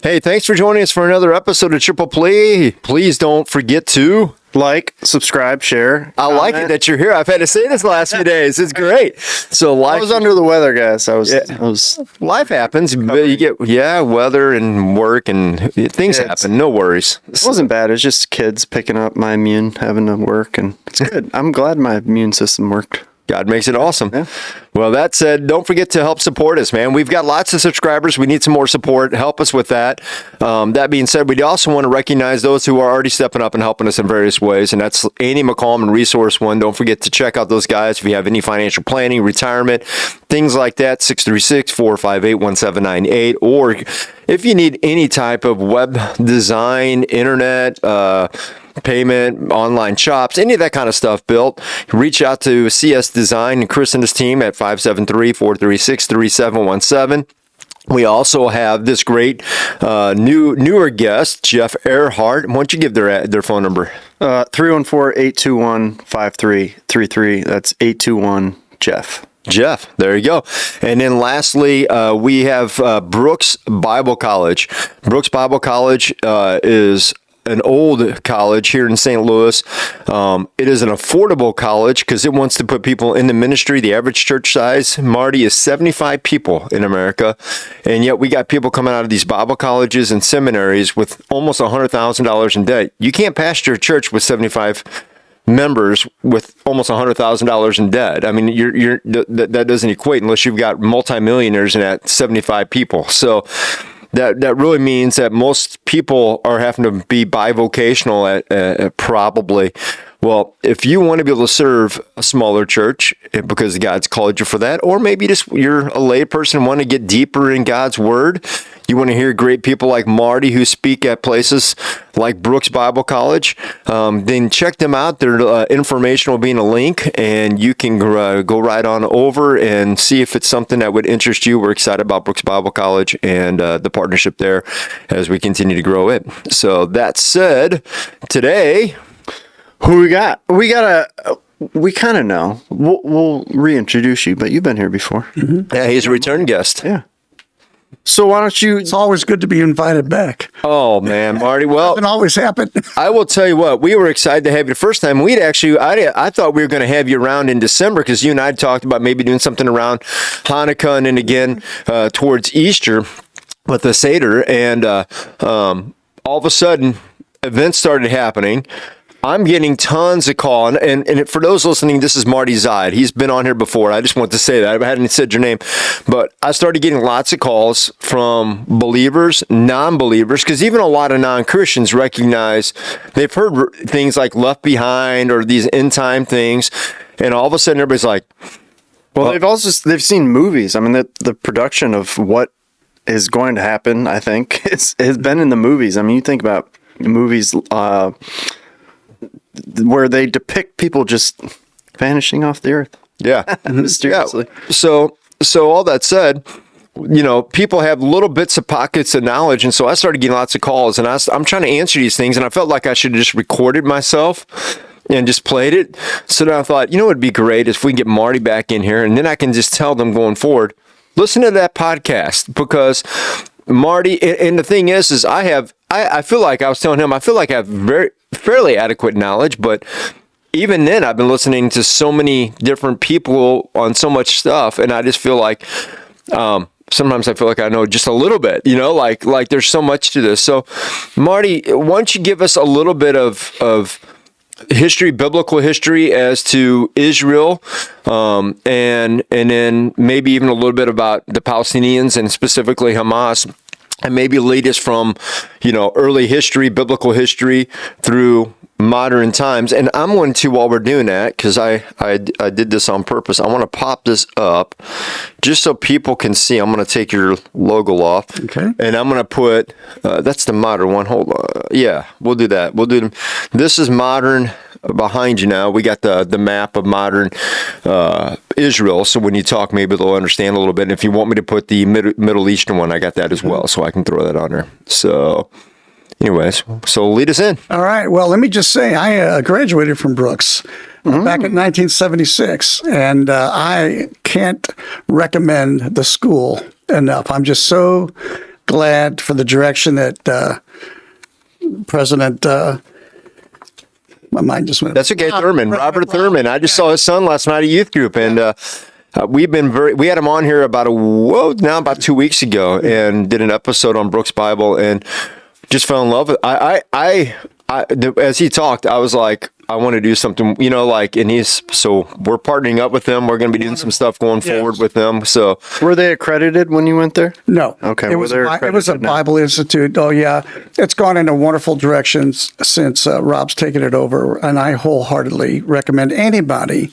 Hey, thanks for joining us for another episode of Triple Play. Please don't forget to like, subscribe, share. I like it that you're here. I've had to say this the last few days. It's great. So I was under the weather, guys. I was. Life happens. You get weather and work and things happen. No worries. It wasn't bad. It's just kids picking up my immune, having to work, and it's good. I'm glad my immune system worked. God makes it awesome. Yeah. Well, that said, don't forget to help support us, man. We've got lots of subscribers. We need some more support. Help us with that. That being said, we also want to recognize those who are already stepping up and helping us in various ways, and that's Andy McCallum and Resource One. Don't forget to check out those guys if you have any financial planning, retirement, things like that, 636-458-1798, or if you need any type of web design, internet, payment, online shops, any of that kind of stuff built, reach out to CS Design and Chris and his team at 573-436-3717. We also have this great newer guest, Jeff Earhart. Why don't you give their phone number? 314-821-5333. That's 821-JEFF. Jeff, there you go. And then lastly, we have Brookes Bible College. Brookes Bible College is an old college here in St. Louis. It is an affordable college because it wants to put people in the ministry. The average church size, Marty, is 75 people in America. And yet we got people coming out of these Bible colleges and seminaries with almost $100,000 in debt. You can't pastor a church with 75 members with almost $100,000 in debt. I mean, that doesn't equate unless you've got multimillionaires in that 75 people. So that really means that most people are having to be bivocational at probably. Well, if you want to be able to serve a smaller church because God's called you for that, or maybe just you're a lay person and want to get deeper in God's Word, you want to hear great people like Marty who speak at places like Brookes Bible College, then check them out. Their information will be in a link, and you can go right on over and see if it's something that would interest you. We're excited about Brookes Bible College and the partnership there as we continue to grow it. So that said, today, who we got? We kind of know. We'll reintroduce you, but you've been here before. Mm-hmm. Yeah, he's a return guest. Yeah. So why don't you? It's always good to be invited back. Oh man, Marty. Well, doesn't always happen. I will tell you what. We were excited to have you the first time. I thought we were going to have you around in December because you and I had talked about maybe doing something around Hanukkah and then again towards Easter with the Seder, and all of a sudden, events started happening. I'm getting tons of calls, and for those listening, this is Marty Zide. He's been on here before. I just want to say that. I hadn't said your name, but I started getting lots of calls from believers, non-believers, because even a lot of non-Christians recognize they've heard things like Left Behind or these end-time things, and all of a sudden everybody's like, well, they've seen movies. I mean, the production of what is going to happen, I think, has been in the movies. I mean, you think about movies where they depict people just vanishing off the earth. Yeah. Mysteriously. Yeah. So all that said, people have little bits of pockets of knowledge. And so I started getting lots of calls, and I'm trying to answer these things. And I felt like I should have just recorded myself and just played it. So then I thought, it'd be great if we can get Marty back in here, and then I can just tell them going forward, listen to that podcast, because Marty, and the thing is I feel like I was telling him, I feel like I have fairly adequate knowledge, but even then I've been listening to so many different people on so much stuff, and I just feel like sometimes I feel like I know just a little bit, like there's so much to this. So Marty, why don't you give us a little bit of history, biblical history as to Israel, and then maybe even a little bit about the Palestinians and specifically Hamas, and maybe lead us from, early history, biblical history through modern times. And I'm going to, while we're doing that, because I did this on purpose, I want to pop this up just so people can see. I'm going to take your logo off. Okay. And I'm going to put, that's the modern one. Hold on. Yeah, we'll do that. We'll do them. This is modern. Behind you now, we got the map of modern Israel. So when you talk, maybe they'll understand a little bit. And if you want me to put the Middle Eastern one, I got that as well, so I can throw that on there. So anyways, so lead us in. All right. Well, let me just say, I graduated from Brookes back in 1976. And I can't recommend the school enough. I'm just so glad for the direction that President, my mind just went. That's okay, Thurman, Robert Thurman. I just saw his son last night at youth group, and we had him on here about 2 weeks ago, and did an episode on Brookes Bible, and just fell in love with. As he talked, I was like, I want to do something, and so we're partnering up with them. We're going to be doing some stuff going forward with them. So, were they accredited when you went there? No. Okay. It was a Bible Institute. Oh yeah, it's gone in a wonderful directions since Rob's taken it over, and I wholeheartedly recommend anybody,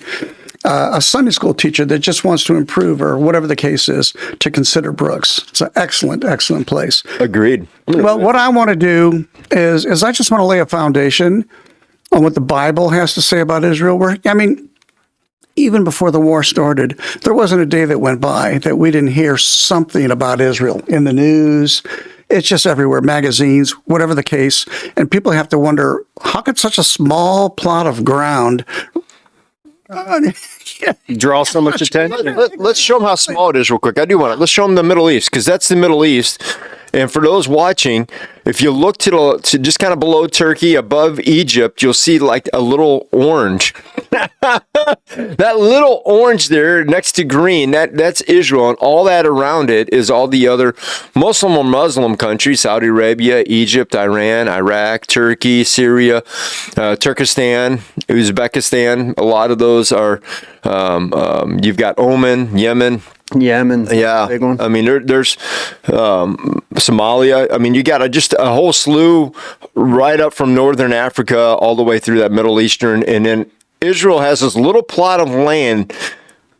a Sunday school teacher that just wants to improve or whatever the case is, to consider Brookes. It's an excellent, excellent place. Agreed. Well, what I want to do is I just want to lay a foundation on what the Bible has to say about Israel. Even before the war started, there wasn't a day that went by that we didn't hear something about Israel in the news. It's just everywhere, magazines, whatever the case. And people have to wonder, how could such a small plot of ground draw so much attention? Let's show them how small it is real quick. I do want to. Let's show them the Middle East, because that's the Middle East. And for those watching, if you look to just kind of below Turkey, above Egypt, you'll see like a little orange. That little orange there next to green, that's Israel. And all that around it is all the other Muslim or Muslim countries: Saudi Arabia, Egypt, Iran, Iraq, Turkey, Syria, Turkestan, Uzbekistan. A lot of those are, you've got Oman, Yemen. Yeah, big one. There's Somalia. You got just a whole slew right up from northern Africa all the way through that Middle Eastern, and then Israel has this little plot of land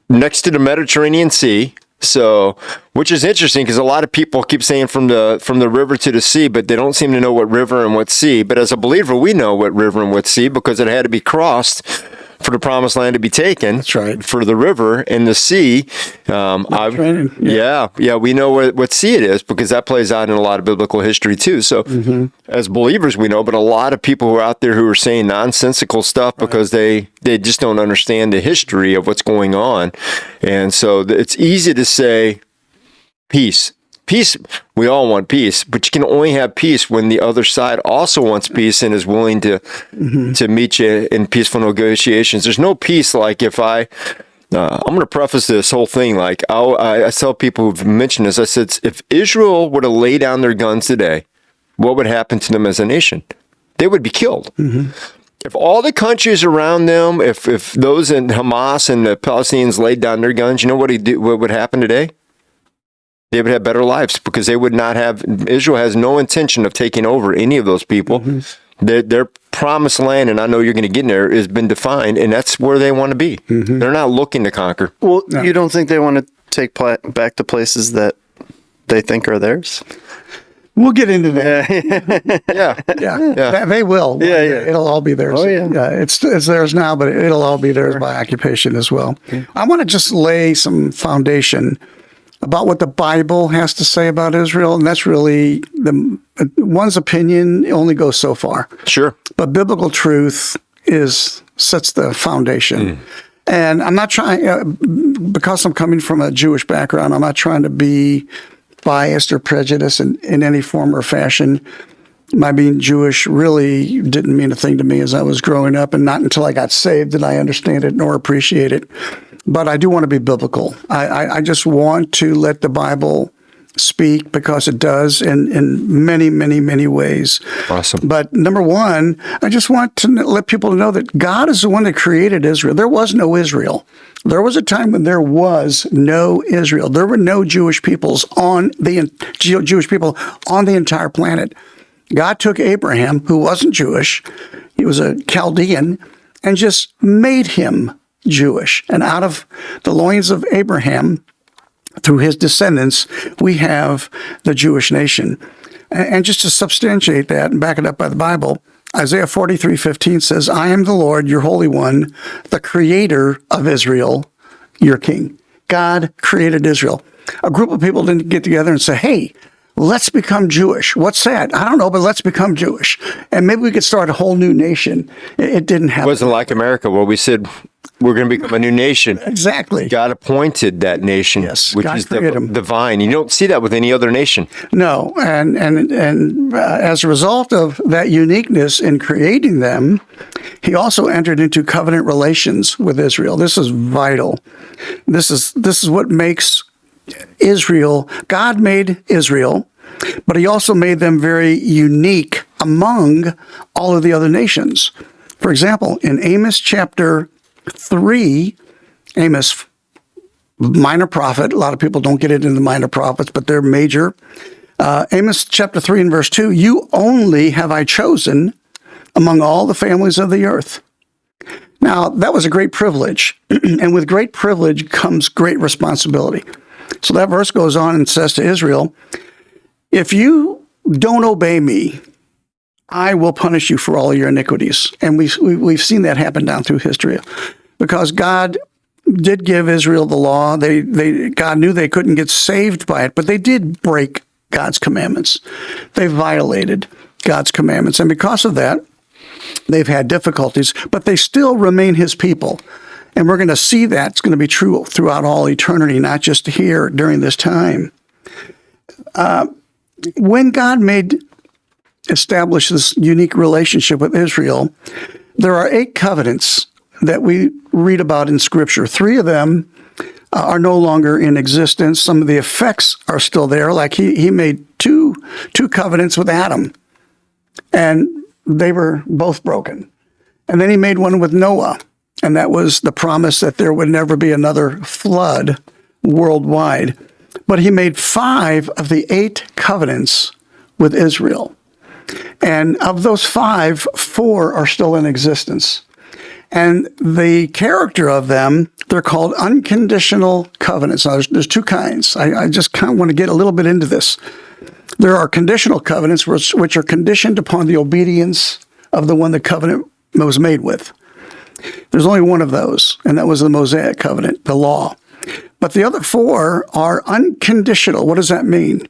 next to the Mediterranean Sea. So, which is interesting, because a lot of people keep saying from the river to the sea, but they don't seem to know what river and what sea. But as a believer, we know what river and what sea, because it had to be crossed for the promised land to be taken. That's right. For the river and the sea. We know what sea it is, because that plays out in a lot of biblical history too. So as believers, we know, but a lot of people who are out there who are saying nonsensical stuff because they just don't understand the history of what's going on. And so it's easy to say peace. Peace, we all want peace, but you can only have peace when the other side also wants peace and is willing to meet you in peaceful negotiations. There's no peace like if I'm going to preface this whole thing like I tell people who've mentioned this. I said, if Israel were to lay down their guns today, what would happen to them as a nation? They would be killed. If all the countries around them, if those in Hamas and the Palestinians laid down their guns, you know what would happen today? They would have better lives, because they would not have. Israel has no intention of taking over any of those people. Their promised land, and I know you're going to get in there, has been defined, and that's where they want to be. They're not looking to conquer. Well, you don't think they want to take back to places that they think are theirs? We'll get into that. Yeah. They will. Yeah. It'll all be theirs. Oh, yeah. It's theirs now, but it'll all be theirs by occupation as well. I want to just lay some foundation about what the Bible has to say about Israel, and that's really one's opinion only goes so far. Sure. But biblical truth sets the foundation. And I'm not trying, because I'm coming from a Jewish background, I'm not trying to be biased or prejudiced in any form or fashion. My being Jewish really didn't mean a thing to me as I was growing up, and not until I got saved did I understand it nor appreciate it. But I do want to be biblical. I just want to let the Bible speak, because it does in many, many, many ways. Awesome. But number one, I just want to let people know that God is the one that created Israel. There was no Israel. There was a time when there was no Israel. There were no Jewish people on the entire planet. God took Abraham, who wasn't Jewish, he was a Chaldean, and just made him Jewish. And out of the loins of Abraham, through his descendants, we have the Jewish nation. And just to substantiate that and back it up by the Bible, Isaiah 43:15 says, I am the Lord, your Holy One, the creator of Israel, your king. God created Israel. A group of people didn't get together and say, hey, let's become Jewish. What's that? I don't know, but let's become Jewish. And maybe we could start a whole new nation. It didn't happen. It wasn't like America where we said we're going to become a new nation. Exactly. God appointed that nation, Yes, which God is created 'em. divine. You don't see that with any other nation. No, and as a result of that uniqueness in creating them, he also entered into covenant relations with Israel. This is vital. This is what makes Israel. God made Israel, but he also made them very unique among all of the other nations. For example, in Amos chapter 3, Amos, minor prophet. A lot of people don't get it into minor prophets, but they're major. Amos chapter 3 and verse 2, you only have I chosen among all the families of the earth. Now, that was a great privilege, and with great privilege comes great responsibility. So that verse goes on and says to Israel, if you don't obey me, I will punish you for all your iniquities. And we've seen that happen down through history, because God did give Israel the law. God knew they couldn't get saved by it, but they did break God's commandments. They violated God's commandments. And because of that, they've had difficulties, but they still remain his people. And we're going to see that it's going to be true throughout all eternity, not just here during this time. When God established this unique relationship with Israel, there are 8 covenants that we read about in Scripture. 3 of them are no longer in existence. Some of the effects are still there. Like he made two covenants with Adam, and they were both broken. And then he made one with Noah, and that was the promise that there would never be another flood worldwide. But he made 5 of the 8 covenants with Israel. And of those 5, 4 are still in existence. And the character of them, they're called unconditional covenants. Now, there's 2 kinds. I just kind of want to get a little bit into this. There are conditional covenants, which are conditioned upon the obedience of the one the covenant was made with. There's only one of those, and that was the Mosaic covenant, the law. But the other 4 are unconditional. What does that mean?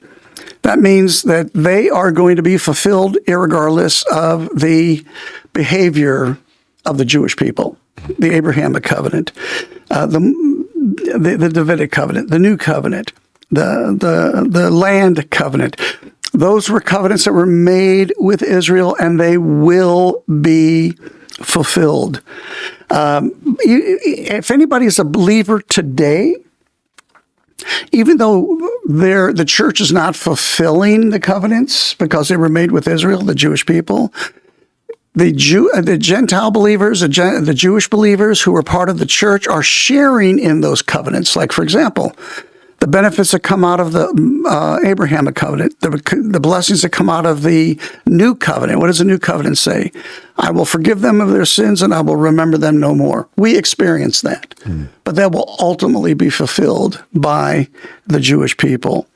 That means that they are going to be fulfilled irregardless of the behavior of the Jewish people. The Abrahamic covenant, the Davidic covenant, the New covenant, the land covenant. Those were covenants that were made with Israel, and they will be fulfilled. If anybody is a believer today, even though the church is not fulfilling the covenants because they were made with Israel, the Jewish people, the Gentile believers, the Jewish believers who are part of the church are sharing in those covenants. Like, for example, the benefits that come out of the Abrahamic covenant, the blessings that come out of the new covenant. What does the new covenant say? I will forgive them of their sins and I will remember them no more. We experience that, but that will ultimately be fulfilled by the Jewish people.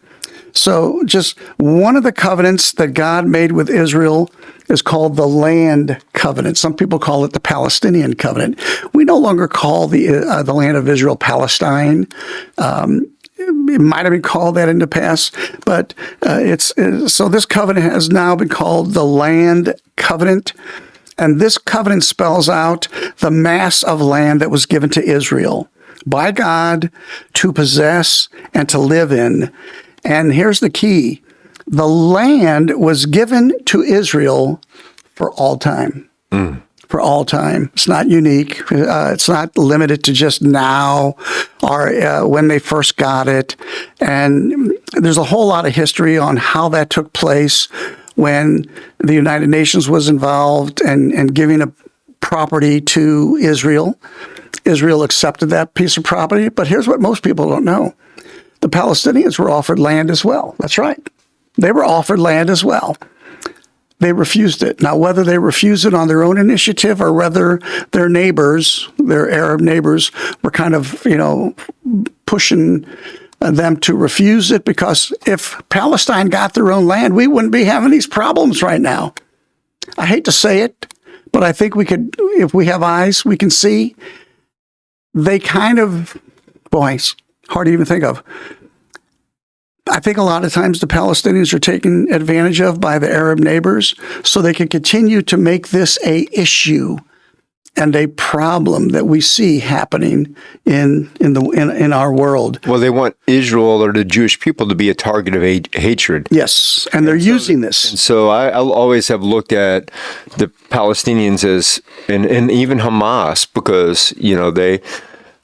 So just one of the covenants that God made with Israel is called the land covenant. Some people call it the Palestinian covenant. We no longer call the land of Israel Palestine. It might have been called that in the past, but so this covenant has now been called the land covenant. And this covenant spells out the mass of land that was given to Israel by God to possess and to live in. And here's the key. The land was given to Israel for all time. For all time. It's not unique. It's not limited to just now or when they first got it. And there's a whole lot of history on how that took place when the United Nations was involved and giving a property to Israel. Israel accepted that piece of property. But here's what most people don't know. The Palestinians were offered land as well. That's right. They were offered land as well. They refused it. Now, whether they refused it on their own initiative or whether their neighbors, their Arab neighbors, were kind of, pushing them to refuse it, because if Palestine got their own land, we wouldn't be having these problems right now. I hate to say it, but I think we could, if we have eyes, we can see. They kind of, boy, it's hard to even think of. I think a lot of times the Palestinians are taken advantage of by the Arab neighbors so they can continue to make this a issue and a problem that we see happening in our world. Well, they want Israel or the Jewish people to be a target of hatred. Yes, and they're using this. And so I'll always have looked at the Palestinians as, and even Hamas, because, you know,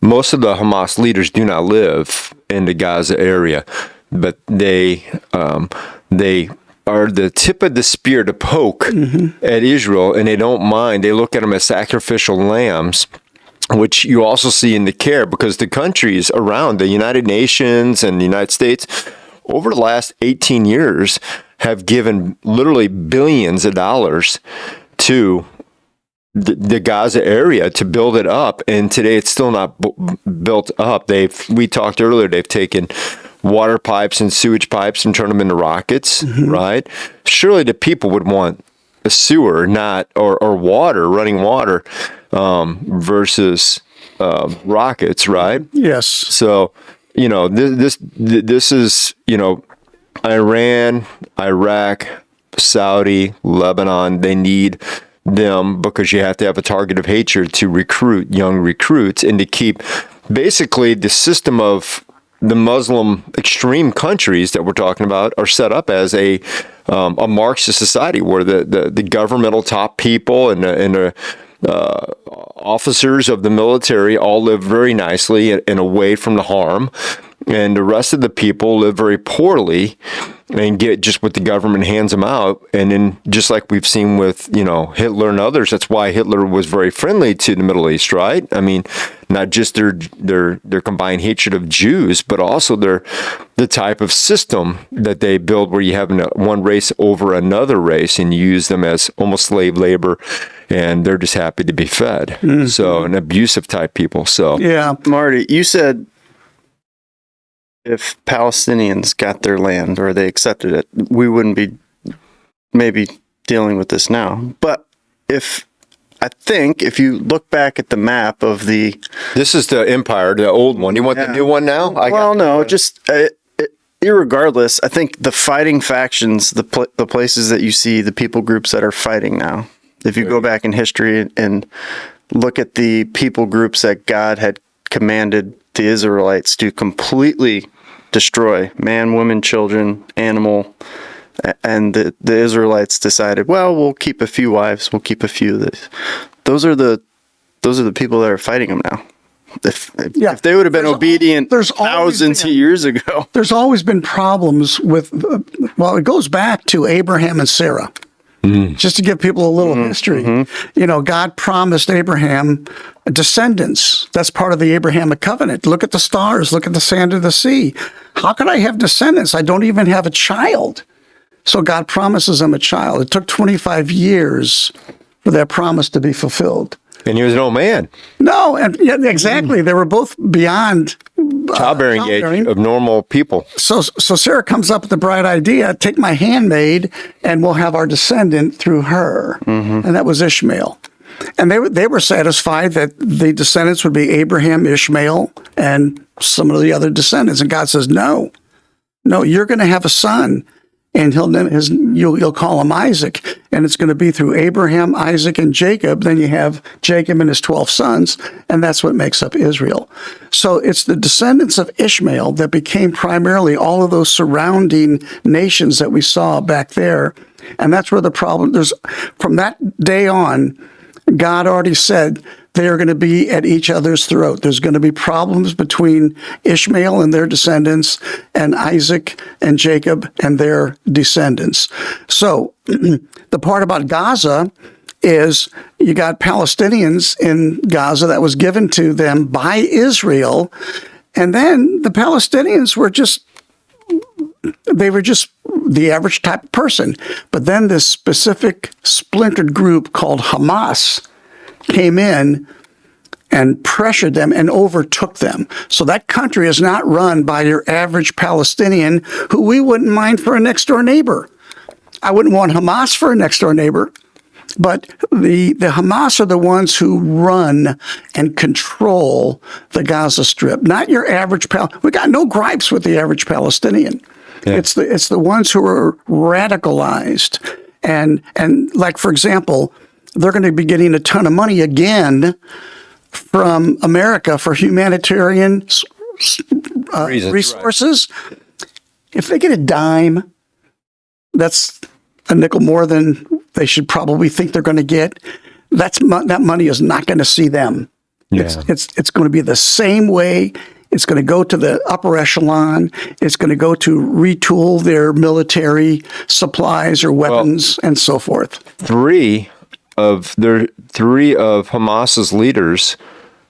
most of the Hamas leaders do not live in the Gaza area, but they are the tip of the spear to poke at Israel, and they don't mind. They look at them as sacrificial lambs, which you also see in the care, because the countries around the United Nations and the United States over the last 18 years have given literally billions of dollars to the Gaza area to build it up, and today it's still not built up. We talked earlier, they've taken water pipes and sewage pipes and turn them into rockets, right? Surely the people would want a sewer, or water, running water, versus rockets, right? Yes. So, you know, this is, you know, Iran, Iraq, Saudi, Lebanon, they need them because you have to have a target of hatred to recruit young recruits and to keep basically the system of the Muslim extreme countries that we're talking about are set up as a Marxist society where the governmental top people and the officers of the military all live very nicely and away from the harm, and the rest of the people live very poorly and get just what the government hands them out. And then, just like we've seen with, you know, Hitler and others, that's why Hitler was very friendly to the Middle East, right? I mean, not just their combined hatred of Jews, but also the type of system that they build where you have one race over another race and you use them as almost slave labor, and they're just happy to be fed. So an abusive type people. So Yeah. Marty, you said if Palestinians got their land or they accepted it, we wouldn't be maybe dealing with this now. But I think if you look back at the map of this is the empire, the old one. You want the new one now? Irregardless, I think the fighting factions, the places that you see, the people groups that are fighting now, if you go back in history and look at the people groups that God had commanded the Israelites to completely destroy, man, woman, children, animal, and the Israelites decided, well, we'll keep a few wives, we'll keep a few of these. Those are the people that are fighting them now. If they would have been obedient thousands of years ago. There's always been problems with, it goes back to Abraham and Sarah. Just to give people a little history, you know, God promised Abraham descendants. That's part of the Abrahamic covenant. Look at the stars, look at the sand of the sea. How could I have descendants? I don't even have a child. So God promises him a child. It took 25 years for that promise to be fulfilled. And he was an old man. No, and yeah, exactly. They were both beyond childbearing age of normal people. So Sarah comes up with the bright idea, take my handmaid and we'll have our descendant through her. And that was Ishmael. And they were satisfied that the descendants would be Abraham, Ishmael, and some of the other descendants. And God says, no, you're going to have a son. And you'll call him Isaac, and it's going to be through Abraham, Isaac, and Jacob. Then you have Jacob and his 12 sons, and that's what makes up Israel. So it's the descendants of Ishmael that became primarily all of those surrounding nations that we saw back there. And that's where the problem, from that day on, God already said they are going to be at each other's throat. There's going to be problems between Ishmael and their descendants and Isaac and Jacob and their descendants. So the part about Gaza is you got Palestinians in Gaza that was given to them by Israel. And then the Palestinians were just the average type of person. But then this specific splintered group called Hamas came in and pressured them and overtook them. So that country is not run by your average Palestinian who we wouldn't mind for a next door neighbor. I wouldn't want Hamas for a next door neighbor. But the Hamas are the ones who run and control the Gaza Strip, not your average we got no gripes with the average Palestinian. Yeah. It's the ones who are radicalized. And like, for example, they're going to be getting a ton of money again from America for humanitarian resources. Right. If they get a dime, that's a nickel more than they should probably think they're going to get. That money is not going to see them. Yeah. It's going to be the same way. It's going to go to the upper echelon. It's going to go to retool their military supplies or weapons and so forth. Three of Hamas's leaders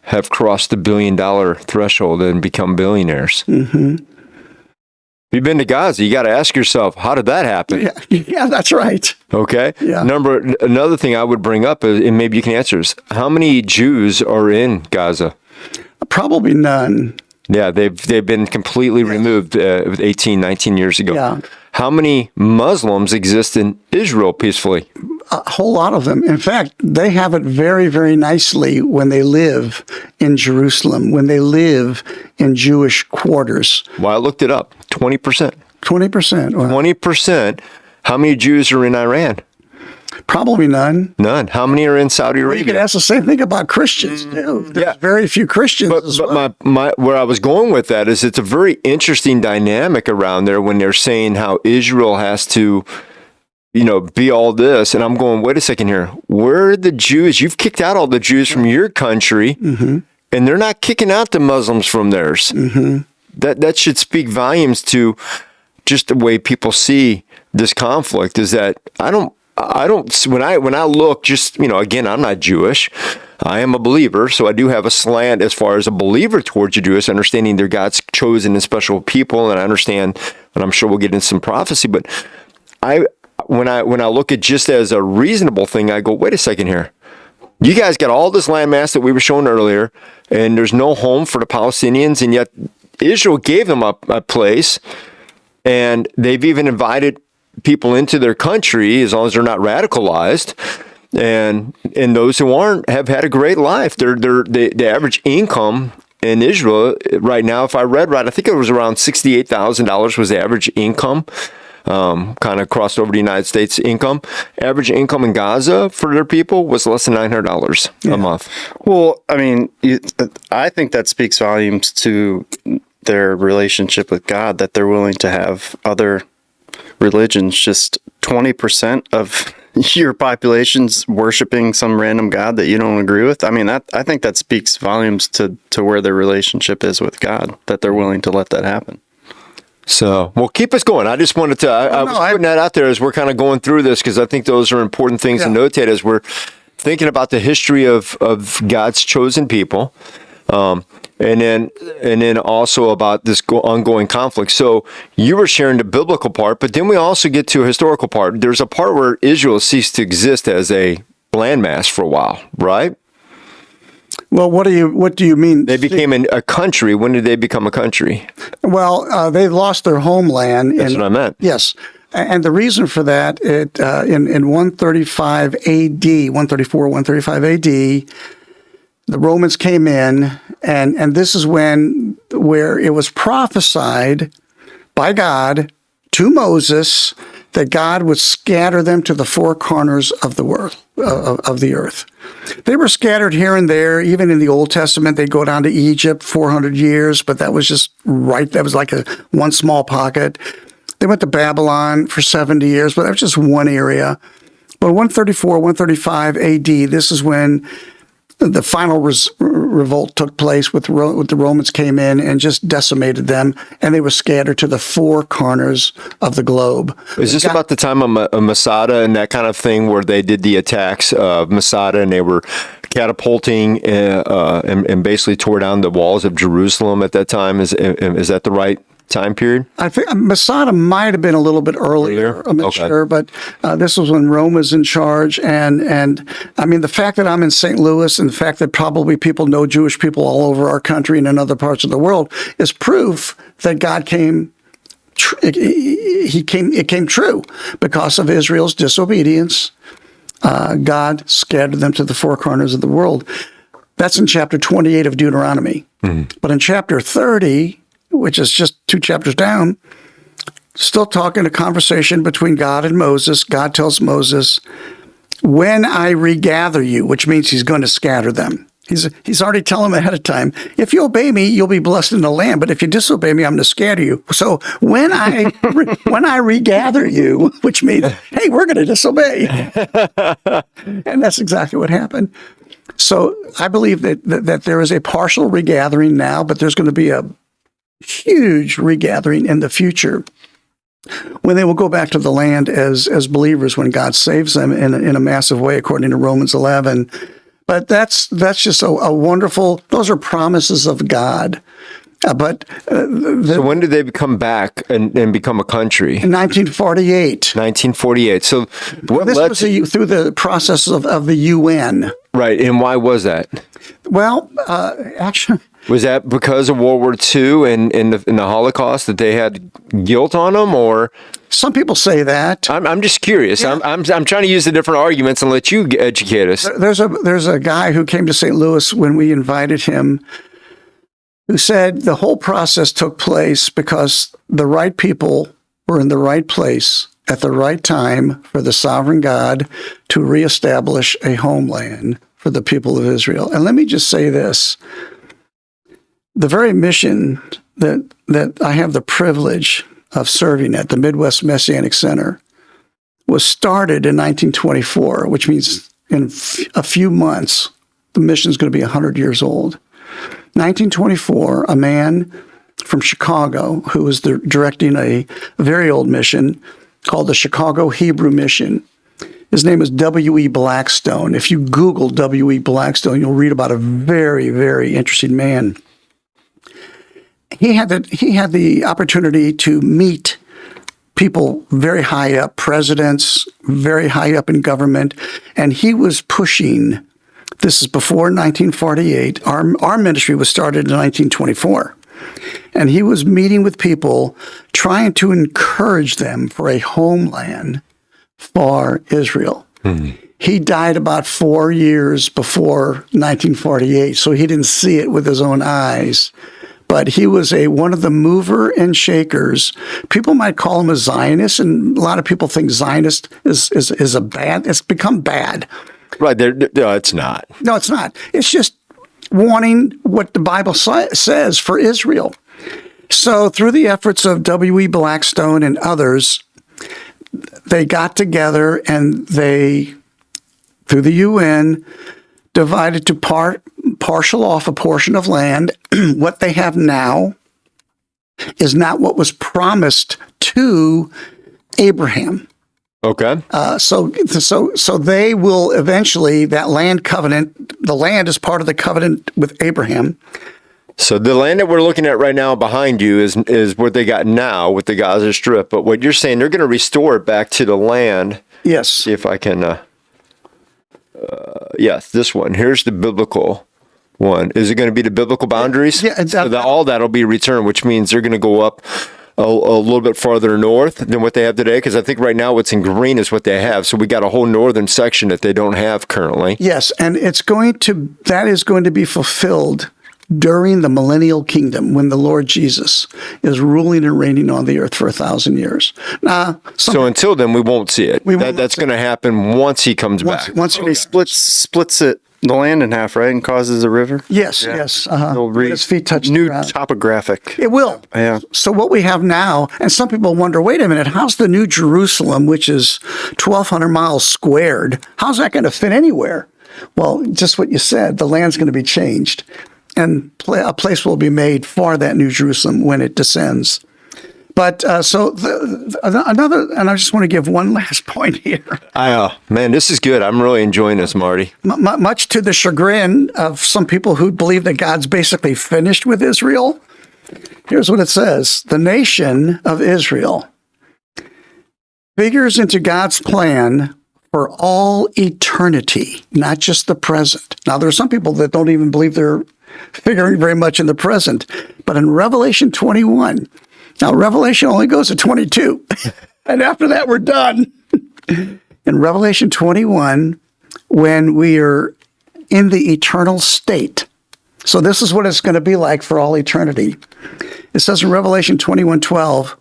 have crossed the $1 billion threshold and become billionaires. Mm-hmm. If you've been to Gaza, you got to ask yourself, how did that happen? Yeah, that's right. Okay. Yeah. Another thing I would bring up, and maybe you can answer this, how many Jews are in Gaza? Probably none. Yeah, they've been completely removed 18, 19 years ago. Yeah. How many Muslims exist in Israel peacefully? A whole lot of them. In fact, they have it very, very nicely when they live in Jerusalem, when they live in Jewish quarters. Well, I looked it up. 20%. 20%. Wow. 20%. How many Jews are in Iran? Probably none. None. How many are in Saudi Arabia? Well, you could ask the same thing about Christians, too. There's very few Christians as well. But where I was going with that is it's a very interesting dynamic around there when they're saying how Israel has to, be all this. And I'm going, wait a second here. Where are the Jews? You've kicked out all the Jews from your country, and they're not kicking out the Muslims from theirs. Mm-hmm. That should speak volumes to just the way people see this conflict, is that I don't when I look, just, again, I'm not Jewish. I am a believer, so I do have a slant as far as a believer towards the Jews, understanding they're God's chosen and special people, and I understand, and I'm sure we'll get into some prophecy, but when I look at just as a reasonable thing, I go, wait a second here. You guys got all this landmass that we were showing earlier, and there's no home for the Palestinians, and yet Israel gave them a place, and they've even invited people into their country as long as they're not radicalized, and those who aren't have had a great life. The average income in Israel right now, if I read right, I think it was around $68,000 was the average income, kind of crossed over the United States income. Average income in Gaza for their people was less than $900 a month. Well, I mean, I think that speaks volumes to their relationship with God, that they're willing to have other religions, just 20% of your population's worshiping some random god that you don't agree with. I mean, I think that speaks volumes to where their relationship is with God, that they're willing to let that happen. So, well, keep us going. I just wanted to, I was putting that out there as we're kind of going through this, because I think those are important things to notate as we're thinking about the history of God's chosen people. And then also about this ongoing conflict. So you were sharing the biblical part, but then we also get to a historical part. There's a part where Israel ceased to exist as a landmass for a while, right? Well, what do you mean? They became a country. When did they become a country? Well, they lost their homeland. That's what I meant. Yes. And the reason for that, in 135 AD, 134, 135 AD, the Romans came in, and this is where it was prophesied by God to Moses that God would scatter them to the four corners of the earth. They were scattered here and there. Even in the Old Testament, they'd go down to Egypt 400 years, but that was just that was like one small pocket. They went to Babylon for 70 years, but that was just one area. But 134, 135 AD, this is when the final revolt took place with the Romans came in and just decimated them, and they were scattered to the four corners of the globe. Is this about the time of Masada and that kind of thing, where they did the attacks of Masada and they were catapulting and basically tore down the walls of Jerusalem at that time? Is that the right time period? I think Masada might have been a little bit earlier. I'm not sure, but this was when Rome was in charge. And I mean, the fact that I'm in St. Louis and the fact that probably people know Jewish people all over our country and in other parts of the world is proof that God came. It came true because of Israel's disobedience. God scattered them to the four corners of the world. That's in chapter 28 of Deuteronomy. But in chapter 30, which is just 2 chapters down, still talking a conversation between God and Moses. God tells Moses, when I regather you, which means he's going to scatter them. He's already telling them ahead of time, if you obey me, you'll be blessed in the land. But if you disobey me, I'm going to scatter you. So when I regather you, which means, hey, we're going to disobey. And that's exactly what happened. So I believe that there is a partial regathering now, but there's going to be a huge regathering in the future when they will go back to the land as believers when God saves them in a massive way, according to Romans 11. But that's just a wonderful, those are promises of God. So when did they come back and become a country? In 1948. 1948. So this was through the process of the UN. Right. And why was that? Well, actually... Was that because of World War II and in the Holocaust that they had guilt on them, or? Some people say that. I'm just curious. Yeah. I'm trying to use the different arguments and let you educate us. There's a guy who came to St. Louis when we invited him, who said the whole process took place because the right people were in the right place at the right time for the sovereign God to reestablish a homeland for the people of Israel. And let me just say this. The very mission that I have the privilege of serving at, the Midwest Messianic Center, was started in 1924, which means in a few months, the mission is going to be 100 years old. 1924, a man from Chicago who was directing a very old mission called the Chicago Hebrew Mission. His name is W.E. Blackstone. If you Google W.E. Blackstone, you'll read about a very, very interesting man. He had the opportunity to meet people very high up, presidents, very high up in government, and he was pushing. This is before 1948. Our ministry was started in 1924, and he was meeting with people, trying to encourage them for a homeland for Israel. Mm-hmm. He died about 4 years before 1948, so he didn't see it with his own eyes. But he was one of the mover and shakers. People might call him a Zionist, and a lot of people think Zionist is a bad. It's become bad. Right. No, it's not. No, it's not. It's just wanting what the Bible says for Israel. So through the efforts of W.E. Blackstone and others, they got together and they, through the UN, divided to partial off a portion of land. What they have now is not what was promised to Abraham. Okay. So they will eventually, that land covenant, the land is part of the covenant with Abraham. So the land that we're looking at right now behind you is what they got now with the Gaza Strip. But what you're saying, they're going to restore it back to the land. Yes. See if I can. Yes, this one. Here's the biblical one. Is it going to be the biblical boundaries? Yeah, exactly. So all that will be returned, which means they're going to go up a little bit farther north than what they have today. Because I think right now what's in green is what they have. So we got a whole northern section that they don't have currently. Yes, and that is going to be fulfilled during the millennial kingdom when the Lord Jesus is ruling and reigning on the earth for 1,000 years. So until then, we won't see it. That's going to happen once he comes back. Once he splits it, the land in half, right, and causes a river? Yes, yeah. Yes. His feet touch new the ground. Topographic. It will. Yeah. So what we have now, and some people wonder, wait a minute, how's the New Jerusalem, which is 1,200 miles squared, how's that going to fit anywhere? Well, just what you said, the land's going to be changed. And a place will be made for that New Jerusalem when it descends. But another, and I just want to give one last point here. Man, this is good. I'm really enjoying this, Marty. Much to the chagrin of some people who believe that God's basically finished with Israel, here's what it says. The nation of Israel figures into God's plan for all eternity, not just the present. Now, there are some people that don't even believe they're figuring very much in the present. But in Revelation 21, now Revelation only goes to 22, and after that we're done. in Revelation 21 when we are in the eternal state. So this is what it's going to be like for all eternity. It says in Revelation 21:12,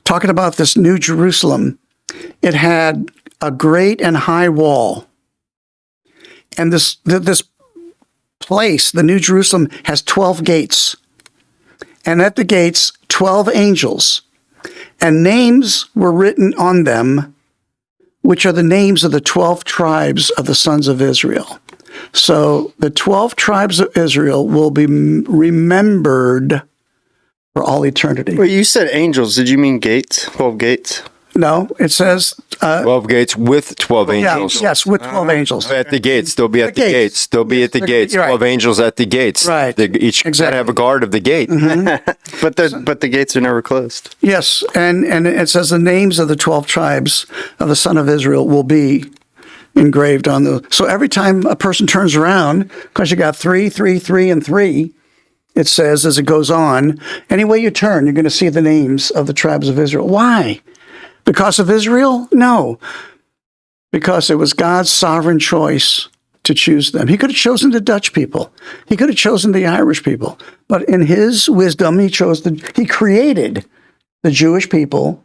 talking about this New Jerusalem, it had a great and high wall. And this place, the New Jerusalem, has 12 gates. And at the gates, 12 angels. And names were written on them, which are the names of the 12 tribes of the sons of Israel. So the 12 tribes of Israel will be remembered for all eternity. Well, you said angels. Did you mean gates? 12 gates? No, it says 12 gates with 12 angels. Yes, with 12 angels. At the gates. They'll be at the gates. They'll be at the gates. You're right. 12 angels at the gates. Right. They each Exactly. have a guard of the gate. But the gates are never closed. Yes, and it says the names of the 12 tribes of the son of Israel will be engraved on the. So every time a person turns around, because you got 3, 3, 3, and 3, it says as it goes on, any way you turn, you're going to see the names of the tribes of Israel. Why? Because of Israel? No. Because it was God's sovereign choice to choose them. He could have chosen the Dutch people. He could have chosen the Irish people. But in his wisdom, he created the Jewish people.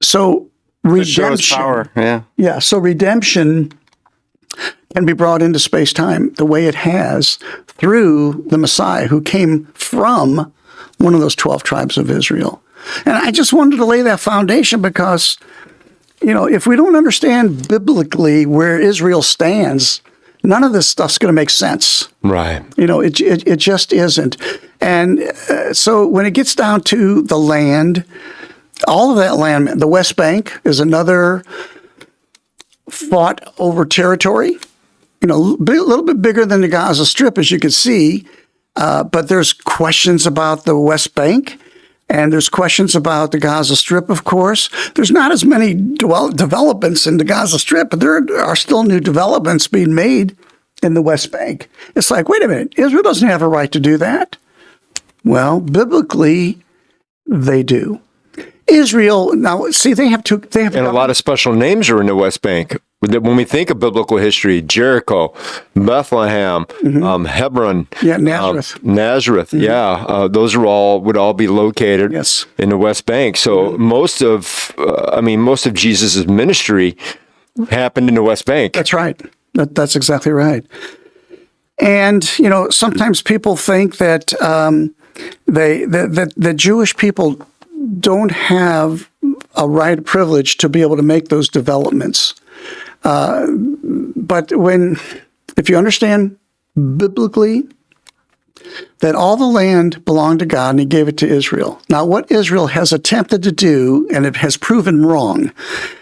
So redemption. Power. Yeah. Yeah. So redemption can be brought into space-time the way it has through the Messiah who came from one of those 12 tribes of Israel. And I just wanted to lay that foundation because, if we don't understand biblically where Israel stands, none of this stuff's going to make sense. Right. It just isn't. And so when it gets down to the land, all of that land, the West Bank is another fought over territory, a little bit bigger than the Gaza Strip, as you can see. But there's questions about the West Bank. And there's questions about the Gaza Strip, of course. There's not as many developments in the Gaza Strip, but there are still new developments being made in the West Bank. It's like, wait a minute, Israel doesn't have a right to do that. Well, biblically, they do. Israel, now, see, they have And a lot of special names are in the West Bank. When we think of biblical history, Jericho, Bethlehem, Hebron, Nazareth. Nazareth, those would all be located in the West Bank. So most of Jesus' ministry happened in the West Bank. That's right. That's exactly right. And sometimes people think that the Jewish people don't have a right or privilege to be able to make those developments. But if you understand biblically that all the land belonged to God and he gave it to Israel. Now, what Israel has attempted to do, and it has proven wrong,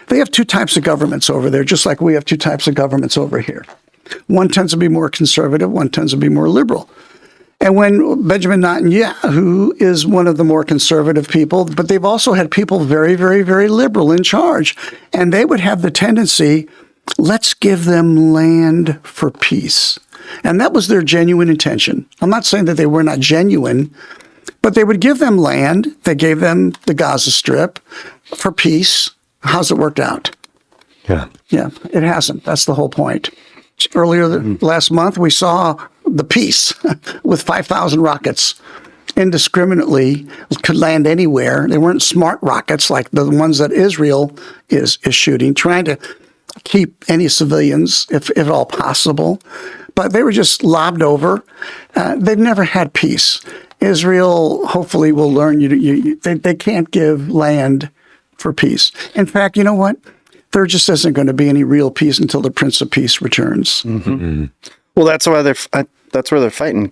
they have two types of governments over there, just like we have two types of governments over here. One tends to be more conservative, one tends to be more liberal. And when Benjamin Netanyahu is one of the more conservative people, but they've also had people very, very, very liberal in charge. And they would have the tendency, let's give them land for peace. And that was their genuine intention. I'm not saying that they were not genuine, but they would give them land. They gave them the Gaza Strip for peace. How's it worked out? Yeah, it hasn't. That's the whole point. Earlier last month, we saw the peace with 5,000 rockets indiscriminately could land anywhere. They weren't smart rockets like the ones that Israel is shooting, trying to keep any civilians, if at all possible. But they were just lobbed over. They've never had peace. Israel hopefully will learn they can't give land for peace. In fact, you know what? There just isn't going to be any real peace until the Prince of Peace returns. Mm-hmm. Well, that's why that's where they're fighting.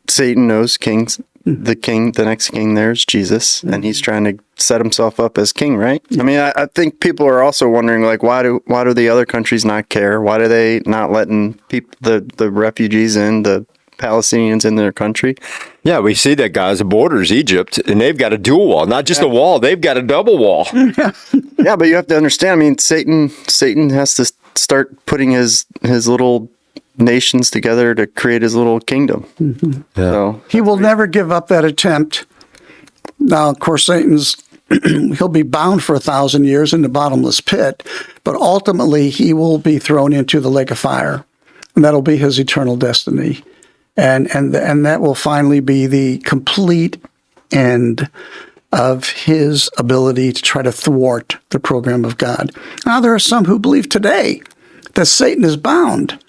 Satan knows kings. The next king there is Jesus, and he's trying to set himself up as king, right? I mean, I think people are also wondering, like, why do the other countries not care? Why do they not letting the refugees in, the Palestinians in their country? Yeah, we see that Gaza borders Egypt, and they've got a dual wall, not just a wall; they've got a double wall. Yeah, but you have to understand. I mean, Satan has to start putting his little nations together to create his little kingdom. Mm-hmm. Yeah. So he will never give up that attempt. Now, of course, he'll be bound for 1,000 years in the bottomless pit, but ultimately he will be thrown into the lake of fire, and that'll be his eternal destiny. And that will finally be the complete end of his ability to try to thwart the program of God. Now, there are some who believe today that Satan is bound.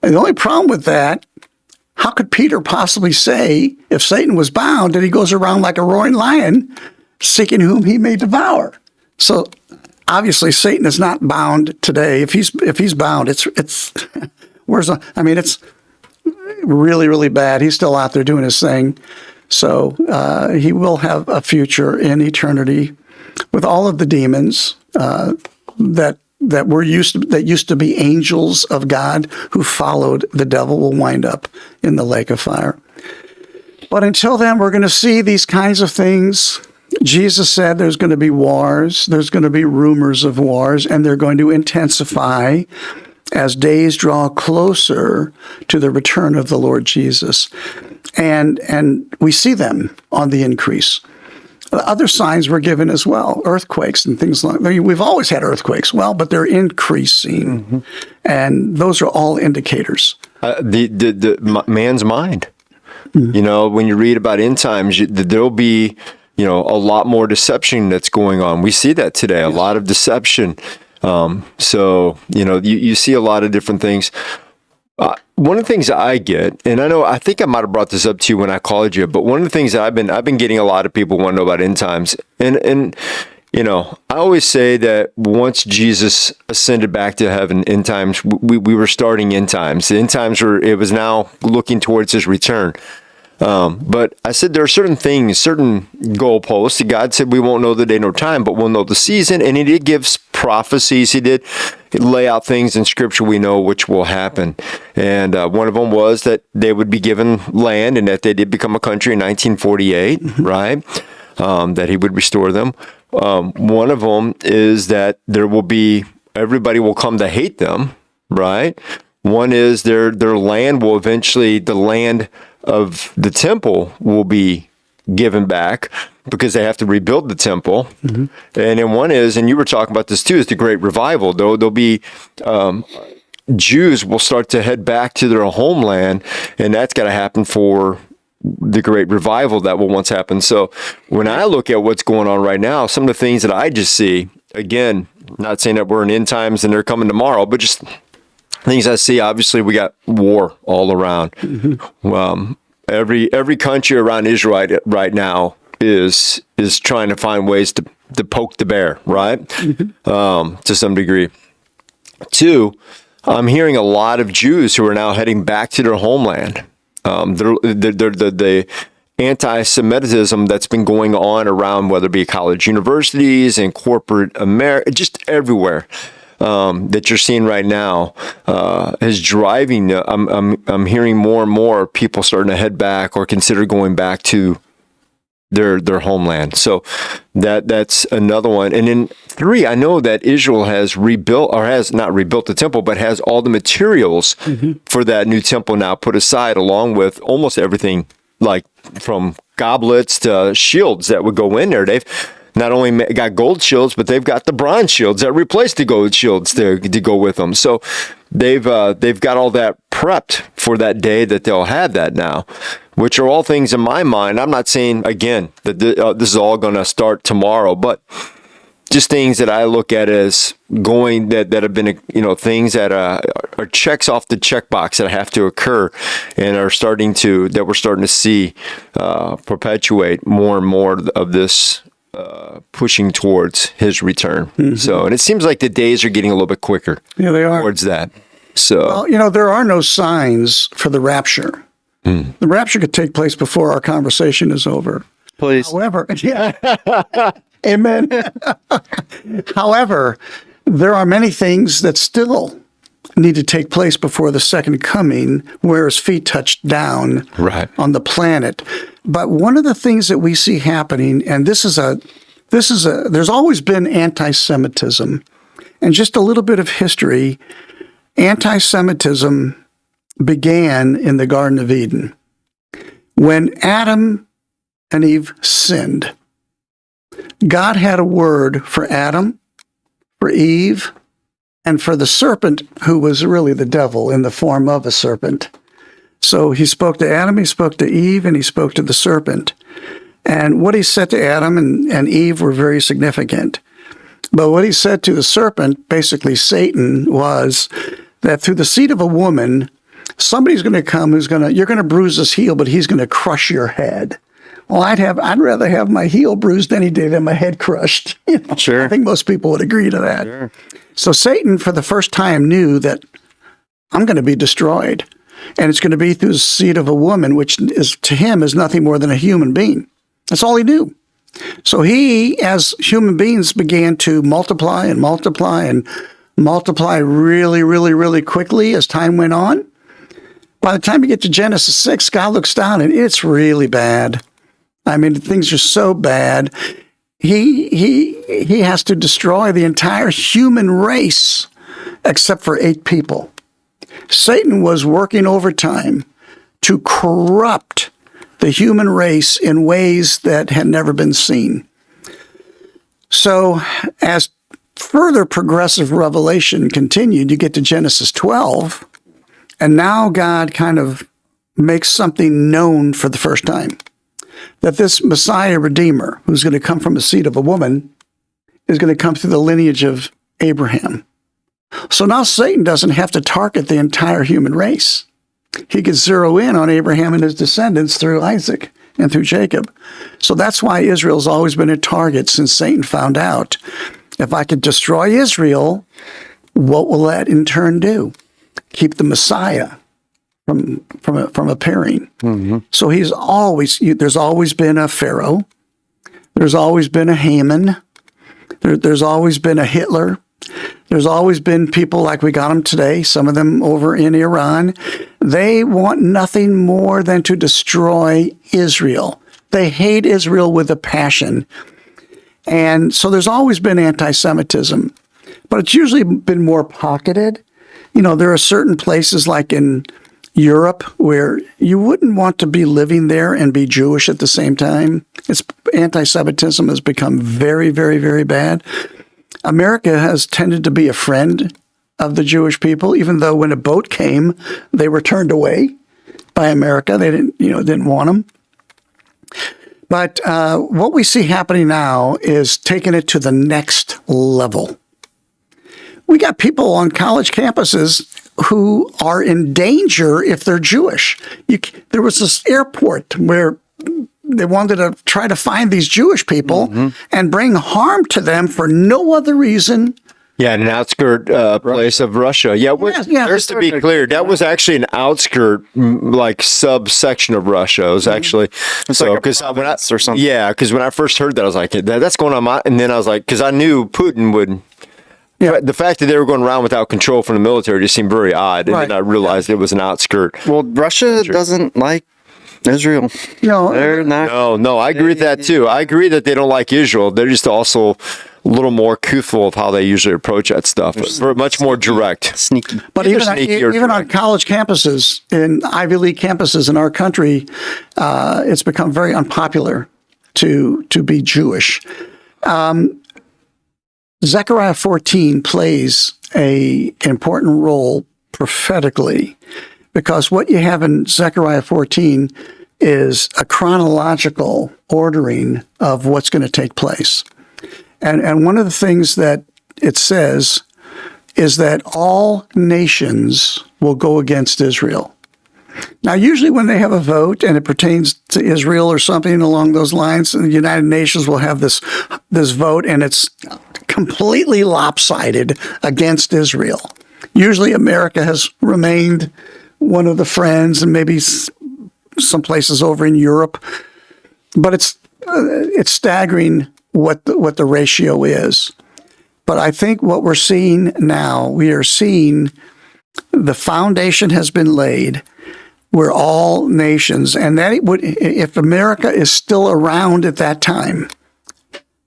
And the only problem with that, how could Peter possibly say, if Satan was bound, that he goes around like a roaring lion, seeking whom he may devour? So obviously, Satan is not bound today. If he's bound, it's it's really, really bad. He's still out there doing his thing. So he will have a future in eternity with all of the demons that used to be angels of God who followed the devil will wind up in the lake of fire. But until then, we're going to see these kinds of things. Jesus said there's going to be wars, there's going to be rumors of wars, and they're going to intensify as days draw closer to the return of the Lord Jesus. And we see them on the increase. Other signs were given as well, earthquakes and things like that. I mean, we've always had earthquakes, but they're increasing. Mm-hmm. And those are all indicators. The man's mind. Mm-hmm. When you read about end times, there'll be, a lot more deception that's going on. We see that today, a lot of deception. So, you see a lot of different things. One of the things I get, and I think I might have brought this up to you when I called you, but one of the things that I've been getting a lot of people want to know about end times. And I always say that once Jesus ascended back to heaven, end times, we were starting end times. The end times it was now looking towards his return. But I said there are certain things, certain goalposts. God said we won't know the day nor time, but we'll know the season. And he did give prophecies. He did lay out things in Scripture we know which will happen. And one of them was that they would be given land and that they did become a country in 1948, mm-hmm. right? That he would restore them. One of them is that everybody will come to hate them, right? One is their land will eventually, the land of the temple will be given back because they have to rebuild the temple. Mm-hmm. And then one is, and you were talking about this too, is the Great Revival. There'll be Jews will start to head back to their homeland, and that's got to happen for the Great Revival that will once happen. So when I look at what's going on right now, some of the things that I just see, again, not saying that we're in end times and they're coming tomorrow, but just things I see, obviously, we got war all around. Mm-hmm. Every country around Israel right now is trying to find ways to poke the bear, right? Mm-hmm. To some degree. Two, I'm hearing a lot of Jews who are now heading back to their homeland. The anti-Semitism that's been going on around, whether it be college universities and corporate America, just everywhere. That you're seeing right now is driving. I'm hearing more and more people starting to head back or consider going back to their homeland. So that's another one. And then three, I know that Israel has rebuilt, or has not rebuilt the temple, but has all the materials mm-hmm. for that new temple now put aside, along with almost everything, like from goblets to shields that would go in there. They've not only got gold shields, but they've got the bronze shields that replace the gold shields to go with them. So they've got all that prepped for that day that they'll have that now, which are all things in my mind. I'm not saying, again, that this is all going to start tomorrow, but just things that I look at as going that have been, things that are checks off the checkbox that have to occur and we're starting to see perpetuate more and more of this pushing towards his return. Mm-hmm. So, and it seems like the days are getting a little bit quicker. Yeah, they are. Towards that. So, well, there are no signs for the rapture. Mm. The rapture could take place before our conversation is over. Please. However, yeah. Amen. However, there are many things that still need to take place before the second coming, where his feet touched down on the planet. But one of the things that we see happening, and there's always been anti-Semitism, and just a little bit of history. Anti-Semitism began in the Garden of Eden when Adam and Eve sinned. God had a word for Adam, for Eve, and for the serpent, who was really the devil in the form of a serpent. So he spoke to Adam, he spoke to Eve, and he spoke to the serpent. And what he said to Adam and Eve were very significant. But what he said to the serpent, basically Satan, was that through the seed of a woman, somebody's going to come you're going to bruise his heel, but he's going to crush your head. Well, I'd rather have my heel bruised any day than my head crushed. Sure. I think most people would agree to that. Sure. So Satan, for the first time, knew that I'm going to be destroyed. And it's going to be through the seed of a woman, which is to him is nothing more than a human being. That's all he knew. So he, as human beings, began to multiply and multiply and multiply really, really, really quickly as time went on. By the time you get to Genesis 6, God looks down and it's really bad. I mean, things are so bad. He has to destroy the entire human race except for 8 people. Satan was working overtime to corrupt the human race in ways that had never been seen. So as further progressive revelation continued, you get to Genesis 12, and now God kind of makes something known for the first time. That this Messiah Redeemer, who's going to come from the seed of a woman, is going to come through the lineage of Abraham. So now Satan doesn't have to target the entire human race. He could zero in on Abraham and his descendants through Isaac and through Jacob. So that's why Israel's always been a target since Satan found out, if I could destroy Israel, what will that in turn do? Keep the Messiah from appearing. Mm-hmm. So there's always been a Pharaoh. There's always been a Haman. There's always been a Hitler. There's always been people like we got them today, some of them over in Iran. They want nothing more than to destroy Israel. They hate Israel with a passion. And so there's always been anti-Semitism, but it's usually been more pocketed. There are certain places like in Europe where you wouldn't want to be living there and be Jewish at the same time. Anti-Semitism has become very, very, very bad. America has tended to be a friend of the Jewish people, even though when a boat came, they were turned away by America. They didn't want them. But what we see happening now is taking it to the next level. We got people on college campuses who are in danger if they're Jewish. There was this airport where they wanted to try to find these Jewish people and bring harm to them for no other reason. Yeah, an outskirt place of Russia. Yeah, there's to be clear, that was actually an outskirt, subsection of Russia. It was actually because or something. Yeah, because when I first heard that, I was like, that's going on. And then I was like, because I knew Putin would. Yeah. The fact that they were going around without control from the military just seemed very odd. And then I realized it was an outskirt. Well, Russia doesn't like Israel. They're not. No, I agree with that too. I agree that they don't like Israel. They're just also a little more truthful of how they usually approach that stuff. But much more direct. Sneaky. But even on college campuses, in Ivy League campuses in our country, it's become very unpopular to be Jewish. Zechariah 14 plays an important role prophetically, because what you have in Zechariah 14 is a chronological ordering of what's going to take place. And one of the things that it says is that all nations will go against Israel. Now, usually when they have a vote and it pertains to Israel or something along those lines, the United Nations will have this vote, and it's completely lopsided against Israel. Usually America has remained one of the friends, and maybe some places over in Europe. But it's staggering what the ratio is. But I think what we're seeing now, we are seeing the foundation has been laid where all nations, and that would, if America is still around at that time,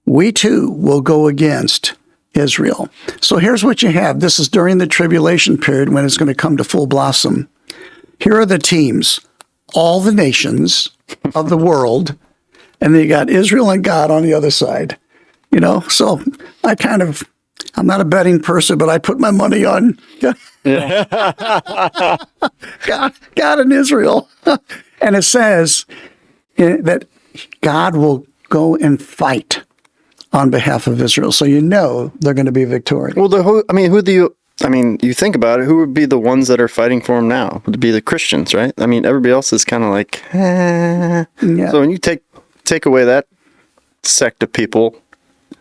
we too will go against Israel. So here's what you have. This is during the tribulation period when it's going to come to full blossom. Here are the teams, all the nations of the world, and then you got Israel and God on the other side. So I kind of I'm not a betting person, but I put my money on God and Israel. And it says that God will go and fight on behalf of Israel. So they're going to be victorious. Well, you think about it, who would be the ones that are fighting for him now? Would it be the Christians, right? I mean, everybody else is kind of like, eh. Yeah. So when you take away that sect of people,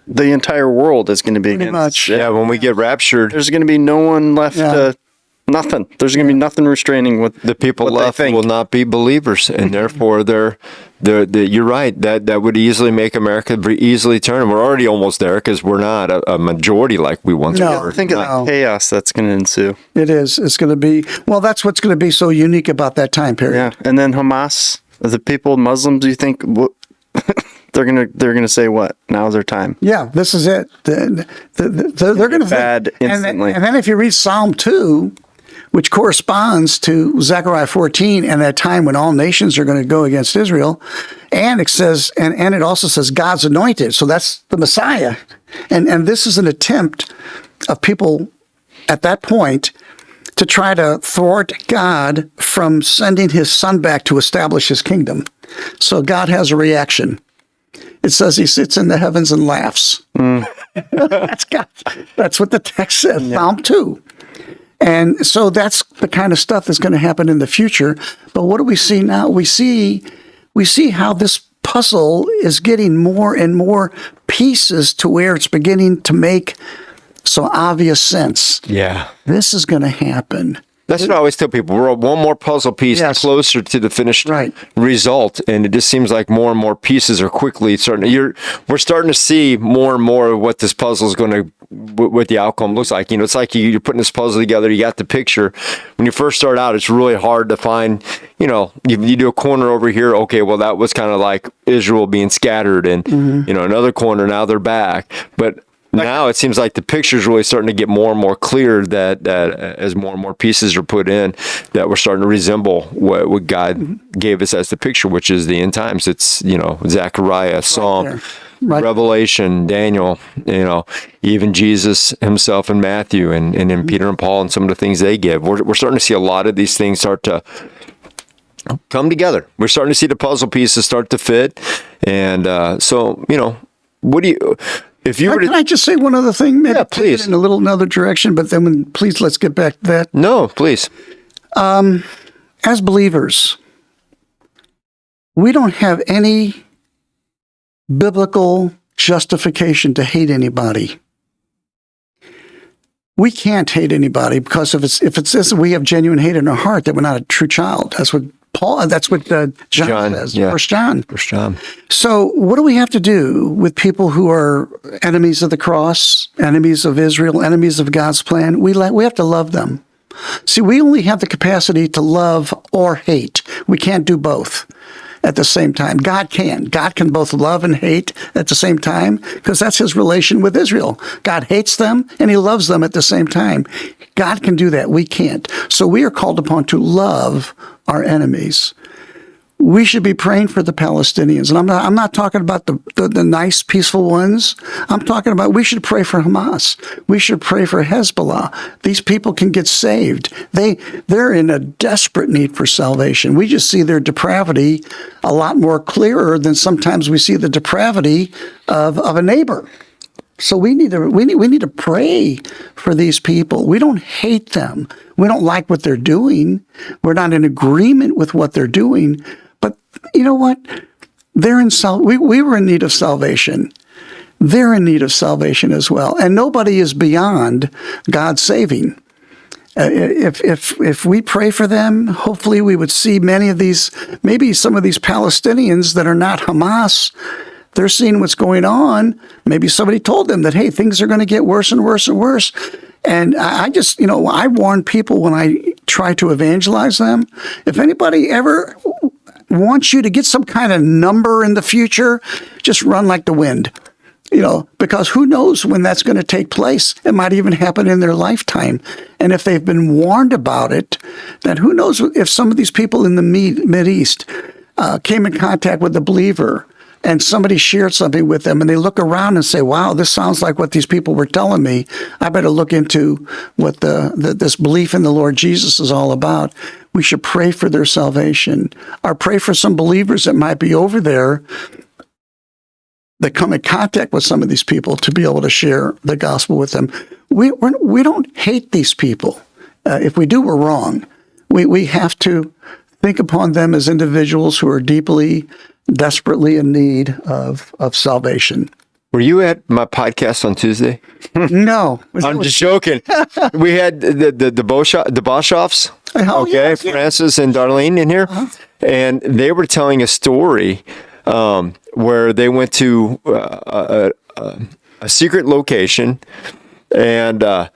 the entire world is going to be Pretty against much. it. Yeah, when we get raptured, There's going to be no one left. Nothing. There's going to be nothing restraining what the people what left they think. will not be believers, and therefore they're you're right. That would easily make America easily turn. We're already almost there because we're not a majority like we once No. were. Think of the chaos that's going to ensue. It is. It's going to be, that's what's going to be so unique about that time period. Yeah, and then Hamas, the people, Muslims. You think they're gonna say what? Now's their time. Yeah, this is it. They're going to bad instantly. And then if you read Psalm 2, which corresponds to Zechariah 14 and that time when all nations are going to go against Israel, and it says, and it also says God's anointed. So that's the Messiah, and this is an attempt of people at that point to try to thwart God from sending His Son back to establish His kingdom. So God has a reaction. It says He sits in the heavens and laughs. That's God. That's what the text says, Psalm 2. And so that's the kind of stuff that's going to happen in the future. But what do we see now? We see how this puzzle is getting more and more pieces to where it's beginning to make some obvious sense. Yeah. This is going to happen. That's what I always tell people. We're one more puzzle piece closer to the finished result, and it just seems like more and more pieces are quickly starting. We're starting to see more and more of what this puzzle is going to, what the outcome looks like. It's like you're putting this puzzle together. You got the picture. When you first start out, it's really hard to find. You do a corner over here. Okay, well that was kind of like Israel being scattered, and another corner. Now they're back, but. Now it seems like the picture's really starting to get more and more clear that as more and more pieces are put in, that we're starting to resemble what God gave us as the picture, which is the end times. It's, Zechariah, Psalm, Revelation, Daniel, even Jesus himself and Matthew and then Peter and Paul and some of the things they give. We're starting to see a lot of these things start to come together. We're starting to see the puzzle pieces start to fit. And what do you... Can I just say one other thing? Maybe please. In another direction, but then please let's get back to that. No, please. As believers, we don't have any biblical justification to hate anybody. We can't hate anybody because if it says we have genuine hate in our heart, that we're not a true child. That's what John says. Yeah. 1 John. 1 John. So what do we have to do with people who are enemies of the cross, enemies of Israel, enemies of God's plan? We have to love them. See, we only have the capacity to love or hate. We can't do both at the same time. God can. God can both love and hate at the same time because that's His relation with Israel. God hates them and He loves them at the same time. God can do that. We can't. So we are called upon to love our enemies. We should be praying for the Palestinians. And I'm not talking about the nice, peaceful ones. I'm talking about we should pray for Hamas. We should pray for Hezbollah. These people can get saved. They're in a desperate need for salvation. We just see their depravity a lot more clearer than sometimes we see the depravity of a neighbor. So we need to pray for these people. We don't hate them. We don't like what they're doing. We're not in agreement with what they're doing. But you know what? We were in need of salvation. They're in need of salvation as well. And nobody is beyond God saving. If we pray for them, hopefully we would see maybe some of these Palestinians that are not Hamas. They're seeing what's going on. Maybe somebody told them that, hey, things are going to get worse and worse and worse. And I just, I warn people when I try to evangelize them, if anybody ever wants you to get some kind of number in the future, just run like the wind, because who knows when that's going to take place. It might even happen in their lifetime. And if they've been warned about it, then who knows if some of these people in the Mideast came in contact with a believer, and somebody shared something with them, and they look around and say, wow, this sounds like what these people were telling me. I better look into what this belief in the Lord Jesus is all about. We should pray for their salvation, or pray for some believers that might be over there that come in contact with some of these people to be able to share the gospel with them. We don't hate these people. If we do, we're wrong. We have to think upon them as individuals who are deeply, desperately in need of salvation. Were you at my podcast on Tuesday? No. I'm just joking. We had the Boschoffs, Oh, okay, yes, yeah. Francis and Darlene in here, and they were telling a story where they went to a secret location, and at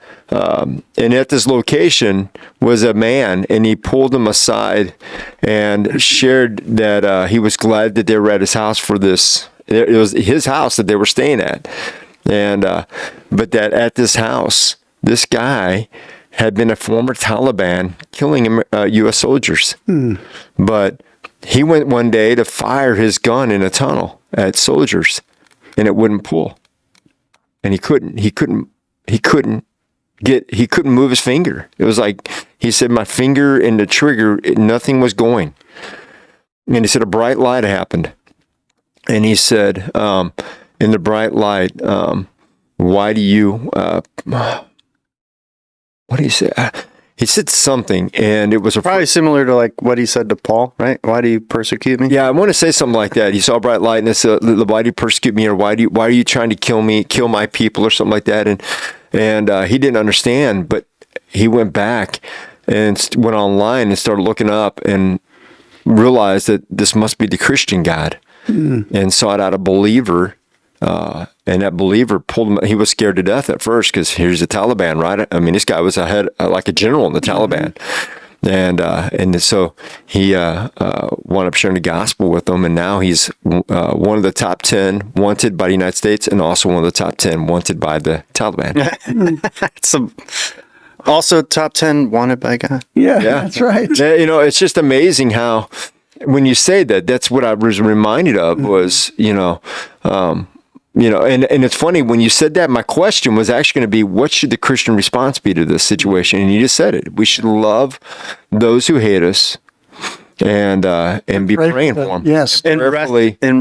this location was a man, and he pulled them aside and shared that he was glad that they were at his house for this. It was his house that they were staying at, and but that at this house, this guy had been a former Taliban killing U.S. soldiers, but he went one day to fire his gun in a tunnel at soldiers, and it wouldn't pull, and he couldn't move his finger. It was like, he said, my finger and the trigger, nothing was going. And he said a bright light happened. And he said, in the bright light, why do you, what did he say? He said something, and it was Probably similar to like what he said to Paul, right? Why do you persecute me? Yeah, I want to say something like that. He saw a bright light, and it said, why do you persecute me? Or why are you trying to kill me, kill my people, or something like that? And he didn't understand, but he went back and went online and started looking up and realized that this must be the Christian God, and sought out a believer. And that believer pulled him. He was scared to death at first because here's the Taliban, right? I mean, this guy was like a general in the Taliban, and so he wound up sharing the gospel with them, and now he's one of the top 10 wanted by the United States, and also one of the top 10 wanted by the Taliban. Also top 10 wanted by God. Yeah, that's right. It's just amazing how, when you say that, that's what I was reminded of was, and it's funny when you said that, my question was actually going to be, what should the Christian response be to this situation? And you just said it. We should love those who hate us and be praying for them. Yes. And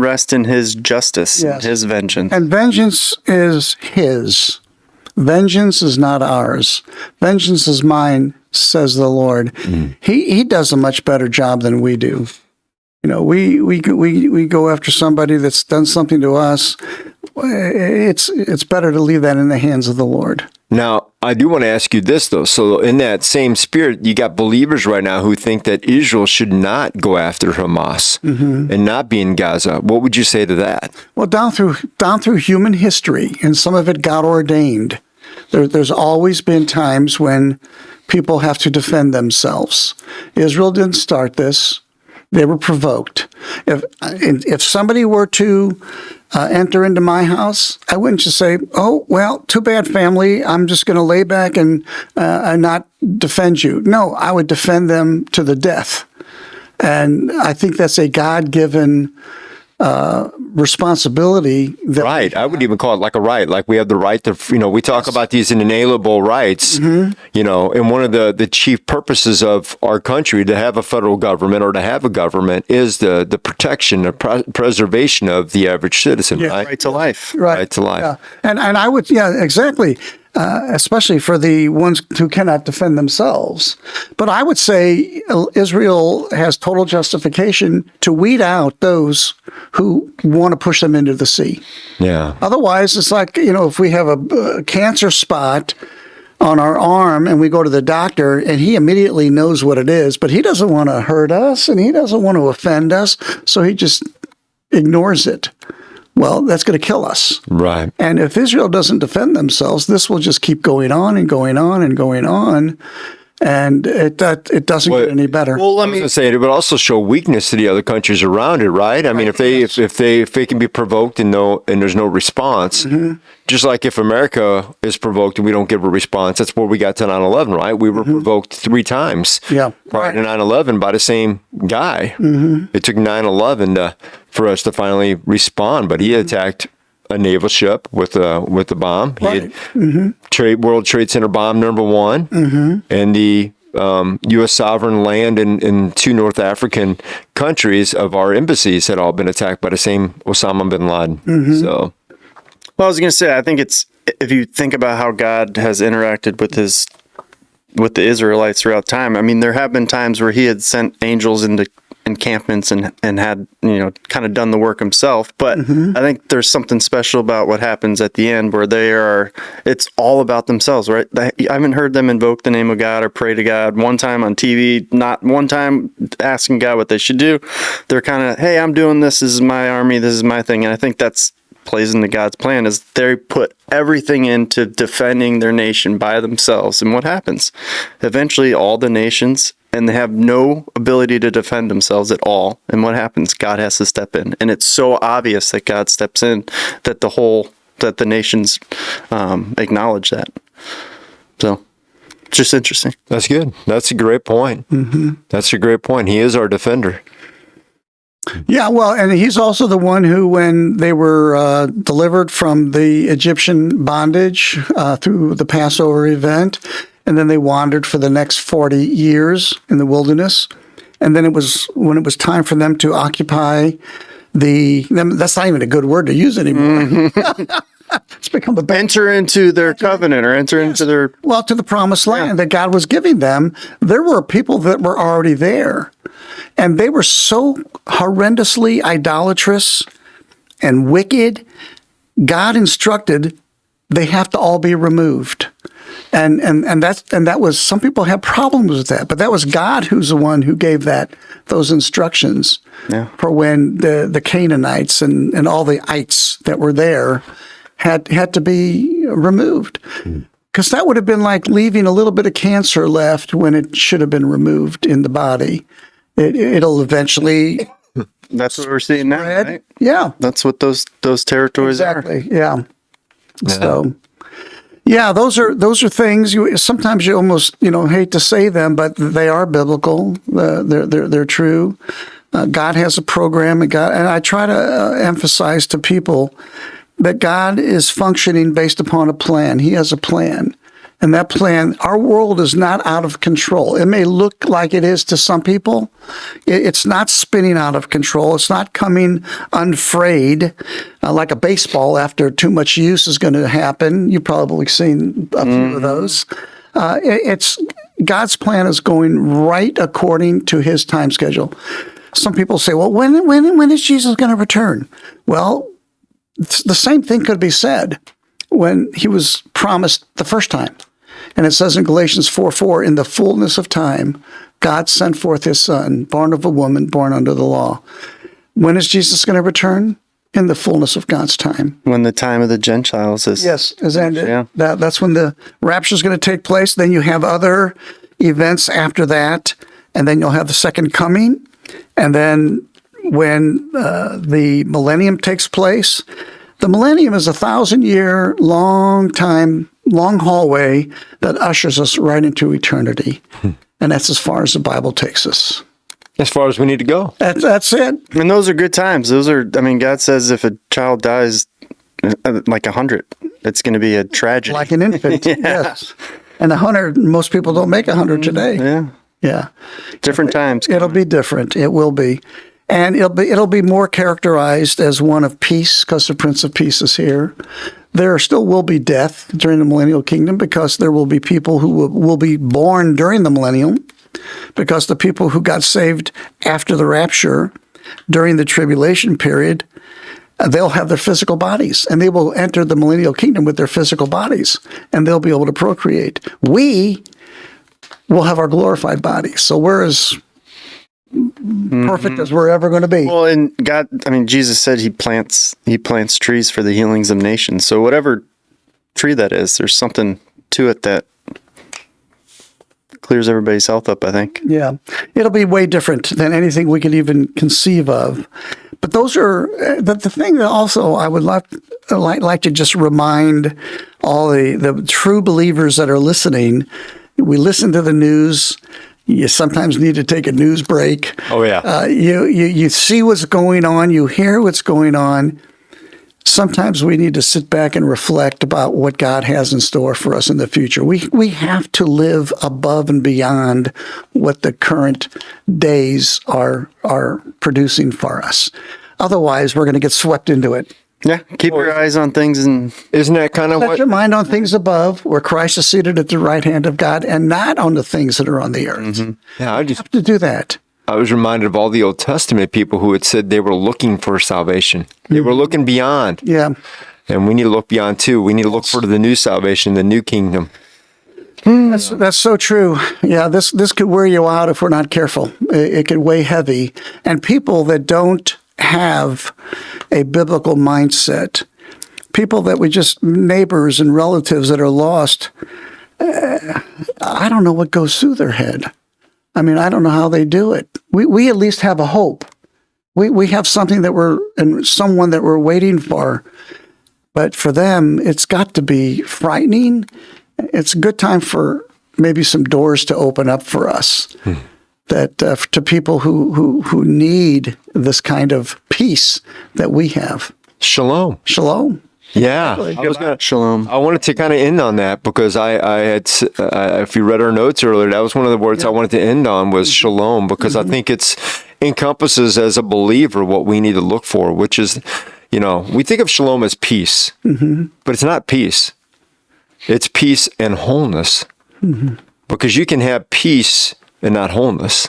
rest in his justice, his vengeance. And vengeance is his. Vengeance is not ours. Vengeance is mine, says the Lord. He does a much better job than we do. We go after somebody that's done something to us. It's better to leave that in the hands of the Lord. Now, I do want to ask you this, though. So in that same spirit, you got believers right now who think that Israel should not go after Hamas and not be in Gaza. What would you say to that? Well, down through human history, and some of it God ordained, there's always been times when people have to defend themselves. Israel didn't start this. They were provoked. If somebody were to enter into my house, I wouldn't just say, "Oh, well, too bad, family. I'm just going to lay back and not defend you." No, I would defend them to the death. And I think that's a God-given responsibility. Right. I would even call it like a right. Like we have the right to, we talk about these inalienable rights, and one of the chief purposes of our country to have a federal government or to have a government is the protection, the preservation of the average citizen, right? Right to life. Right to life. Yeah. And I would, exactly. Especially for the ones who cannot defend themselves. But I would say Israel has total justification to weed out those who want to push them into the sea. Yeah. Otherwise, it's like, if we have a cancer spot on our arm and we go to the doctor and he immediately knows what it is, but he doesn't want to hurt us and he doesn't want to offend us, so he just ignores it. Well, that's going to kill us. Right. And if Israel doesn't defend themselves, this will just keep going on and going on and going on. And it doesn't get any better. Well, let me say it would also show weakness to the other countries around it, right? I mean, if they can be provoked and there's no response, just like if America is provoked and we don't give a response, that's where we got to 9/11, right? We were provoked 3 times. Yeah, prior to 9/11 by the same guy. It took 9/11 for us to finally respond, but he attacked a naval ship with a bomb. He had World Trade Center bomb number 1, and the U.S. sovereign land in 2 North African countries of our embassies had all been attacked by the same Osama bin Laden. So, well, I was going to say, I think it's, if you think about how God has interacted with the Israelites throughout time, I mean, there have been times where he had sent angels into encampments and had, kind of done the work himself. But I think there's something special about what happens at the end where it's all about themselves, right? I haven't heard them invoke the name of God or pray to God one time on TV, not one time asking God what they should do. They're kind of, hey, I'm doing this. This is my army. This is my thing. And I think that's plays into God's plan is they put everything into defending their nation by themselves. And what happens? Eventually all the nations, and they have no ability to defend themselves at all. And what happens? God has to step in. And it's so obvious that God steps in that the nations acknowledge that. So just interesting. that's good. That's a great point. That's a great point. He is our defender. Yeah, well, and he's also the one who, when they were delivered from the Egyptian bondage through the Passover event, and then they wandered for the next 40 years in the wilderness, and then when it was time for them to occupy that's not even a good word to use anymore. It's become Enter into their covenant or enter into their... Well, to the promised land that God was giving them. There were people that were already there. And they were so horrendously idolatrous and wicked. God instructed they have to all be removed. And that was, some people have problems with that, but that was God who's the one who gave those instructions for when the Canaanites and all the ites that were there had to be removed. Because that would have been like leaving a little bit of cancer left when it should have been removed in the body. It'll eventually. That's what we're seeing now, right? Yeah. That's what those territories are. Exactly. Yeah. So, yeah, those are things sometimes you almost hate to say them, but they are biblical. They're true. God has a program, and I try to emphasize to people that God is functioning based upon a plan. He has a plan. And that plan, our world is not out of control. It may look like it is to some people. It's not spinning out of control. It's not coming unfrayed like a baseball after too much use is going to happen. You've probably seen a few of those. It's God's plan is going right according to his time schedule. Some people say, well, when is Jesus going to return? Well, the same thing could be said when he was promised the first time. And it says in Galatians 4:4, in the fullness of time, God sent forth his son, born of a woman, born under the law. When is Jesus going to return? In the fullness of God's time. When the time of the Gentiles is ended. Yeah. That's when the rapture is going to take place. Then you have other events after that, and then you'll have the second coming. And then when the millennium takes place, the millennium is 1,000-year long hallway that ushers us right into eternity. And that's as far as the Bible takes us. As far as we need to go. That's it. And those are good times. God says if a child dies like 100, it's going to be a tragedy. Like an infant, yes. And 100, most people don't make 100 today. Yeah. Yeah. Different times. It'll be different. It will be. And it'll be more characterized as one of peace because the Prince of Peace is here. There still will be death during the millennial kingdom because there will be people who will be born during the millennium, because the people who got saved after the rapture during the tribulation period, they'll have their physical bodies and they will enter the millennial kingdom with their physical bodies and they'll be able to procreate. We will have our glorified bodies. So we're as perfect as we're ever going to be. Well, and God, Jesus said he plants trees for the healings of nations. So whatever tree that is, there's something to it that clears everybody's health up, I think. Yeah, it'll be way different than anything we could even conceive of. But those are the thing that also I would like to just remind all the true believers that are listening. We listen to the news. You sometimes need to take a news break. Oh, yeah. You see what's going on. You hear what's going on. Sometimes we need to sit back and reflect about what God has in store for us in the future. We have to live above and beyond what the current days are producing for us. Otherwise, we're going to get swept into it. Yeah, keep your eyes on things, and Isn't that kind of Set what? your mind on things above, where Christ is seated at the right hand of God, and not on the things that are on the earth. Yeah, You have to do that. I was reminded of all the Old Testament people who had said they were looking for salvation. They were looking beyond. Yeah. And we need to look beyond too. We need to look for the new salvation, the new kingdom. That's so true. Yeah, this could wear you out if we're not careful. It could weigh heavy. And people that don't have a biblical mindset, people that neighbors and relatives that are lost, I don't know what goes through their head. I mean, I don't know how they do it. We at least have a hope. We have something and someone that we're waiting for. But for them, it's got to be frightening. It's a good time for maybe some doors to open up for us. That to people who need this kind of peace that we have. Shalom. Shalom. Yeah. shalom. I wanted to kind of end on that because I had, if you read our notes earlier, that was one of the words I wanted to end on was shalom, because I think it's encompasses as a believer what we need to look for, which is, we think of shalom as peace, but it's not peace. It's peace and wholeness, because you can have peace and not wholeness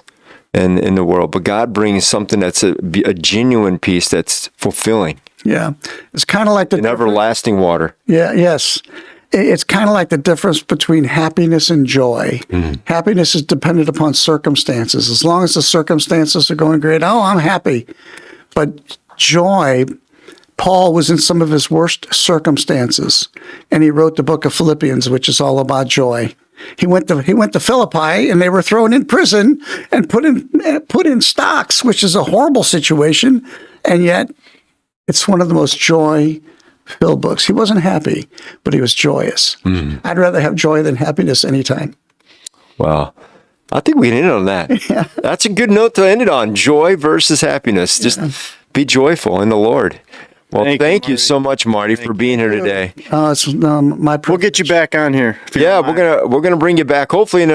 in the world, but God brings something that's a genuine peace that's fulfilling. Yeah. It's kind of like An everlasting water. Yeah, yes. It's kind of like the difference between happiness and joy. Happiness is dependent upon circumstances. As long as the circumstances are going great, I'm happy. But joy, Paul was in some of his worst circumstances, and he wrote the book of Philippians, which is all about joy. He went to Philippi, and they were thrown in prison and put in stocks, which is a horrible situation, and yet it's one of the most joy-filled books. He wasn't happy, but he was joyous. I'd rather have joy than happiness anytime. Wow. I think we can end on that. Yeah. That's a good note to end it on. Joy versus happiness. Just be joyful in the Lord. Well, thank you so much, Marty, for being here today. It's my privilege. We'll get you back on here. Yeah, we're gonna bring you back. Hopefully,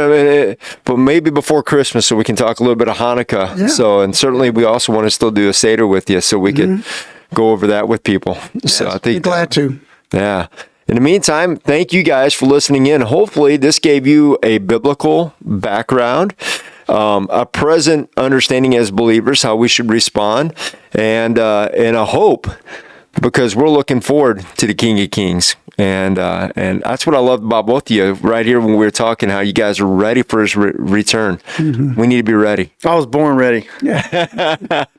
but maybe before Christmas, so we can talk a little bit of Hanukkah. Yeah. So, and certainly, we also want to still do a Seder with you, so we could go over that with people. So I think Be glad to. Yeah. In the meantime, thank you guys for listening in. Hopefully, this gave you a biblical background, a present understanding as believers how we should respond, and a hope, because we're looking forward to the King of Kings. And that's what I love about both of you right here when we were talking, how you guys are ready for his return. We need to be ready. I was born ready.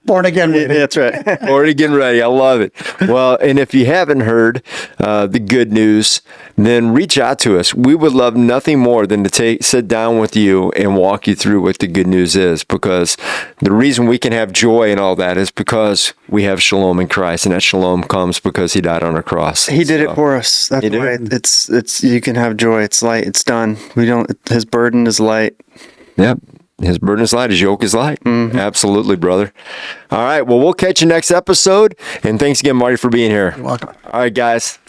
Born again. Yeah, that's right. Already getting ready. I love it. Well, and if you haven't heard the good news, then reach out to us. We would love nothing more than to sit down with you and walk you through what the good news is, because the reason we can have joy and all that is because we have shalom in Christ, and that shalom comes because he died on a cross. He did it for us. That's why it's you can have joy. It's light. It's done. His burden is light. Yep. His burden is light. His yoke is light. Absolutely, brother. All right. Well, we'll catch you next episode. And thanks again, Marty, for being here. You're welcome. All right, guys.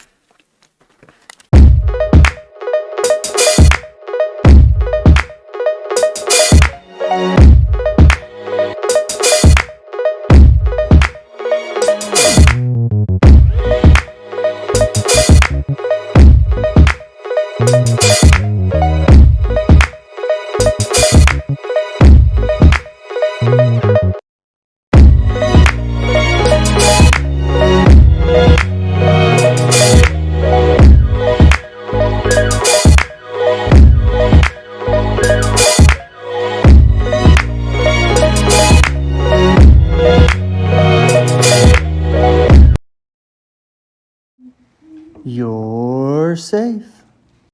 You're safe.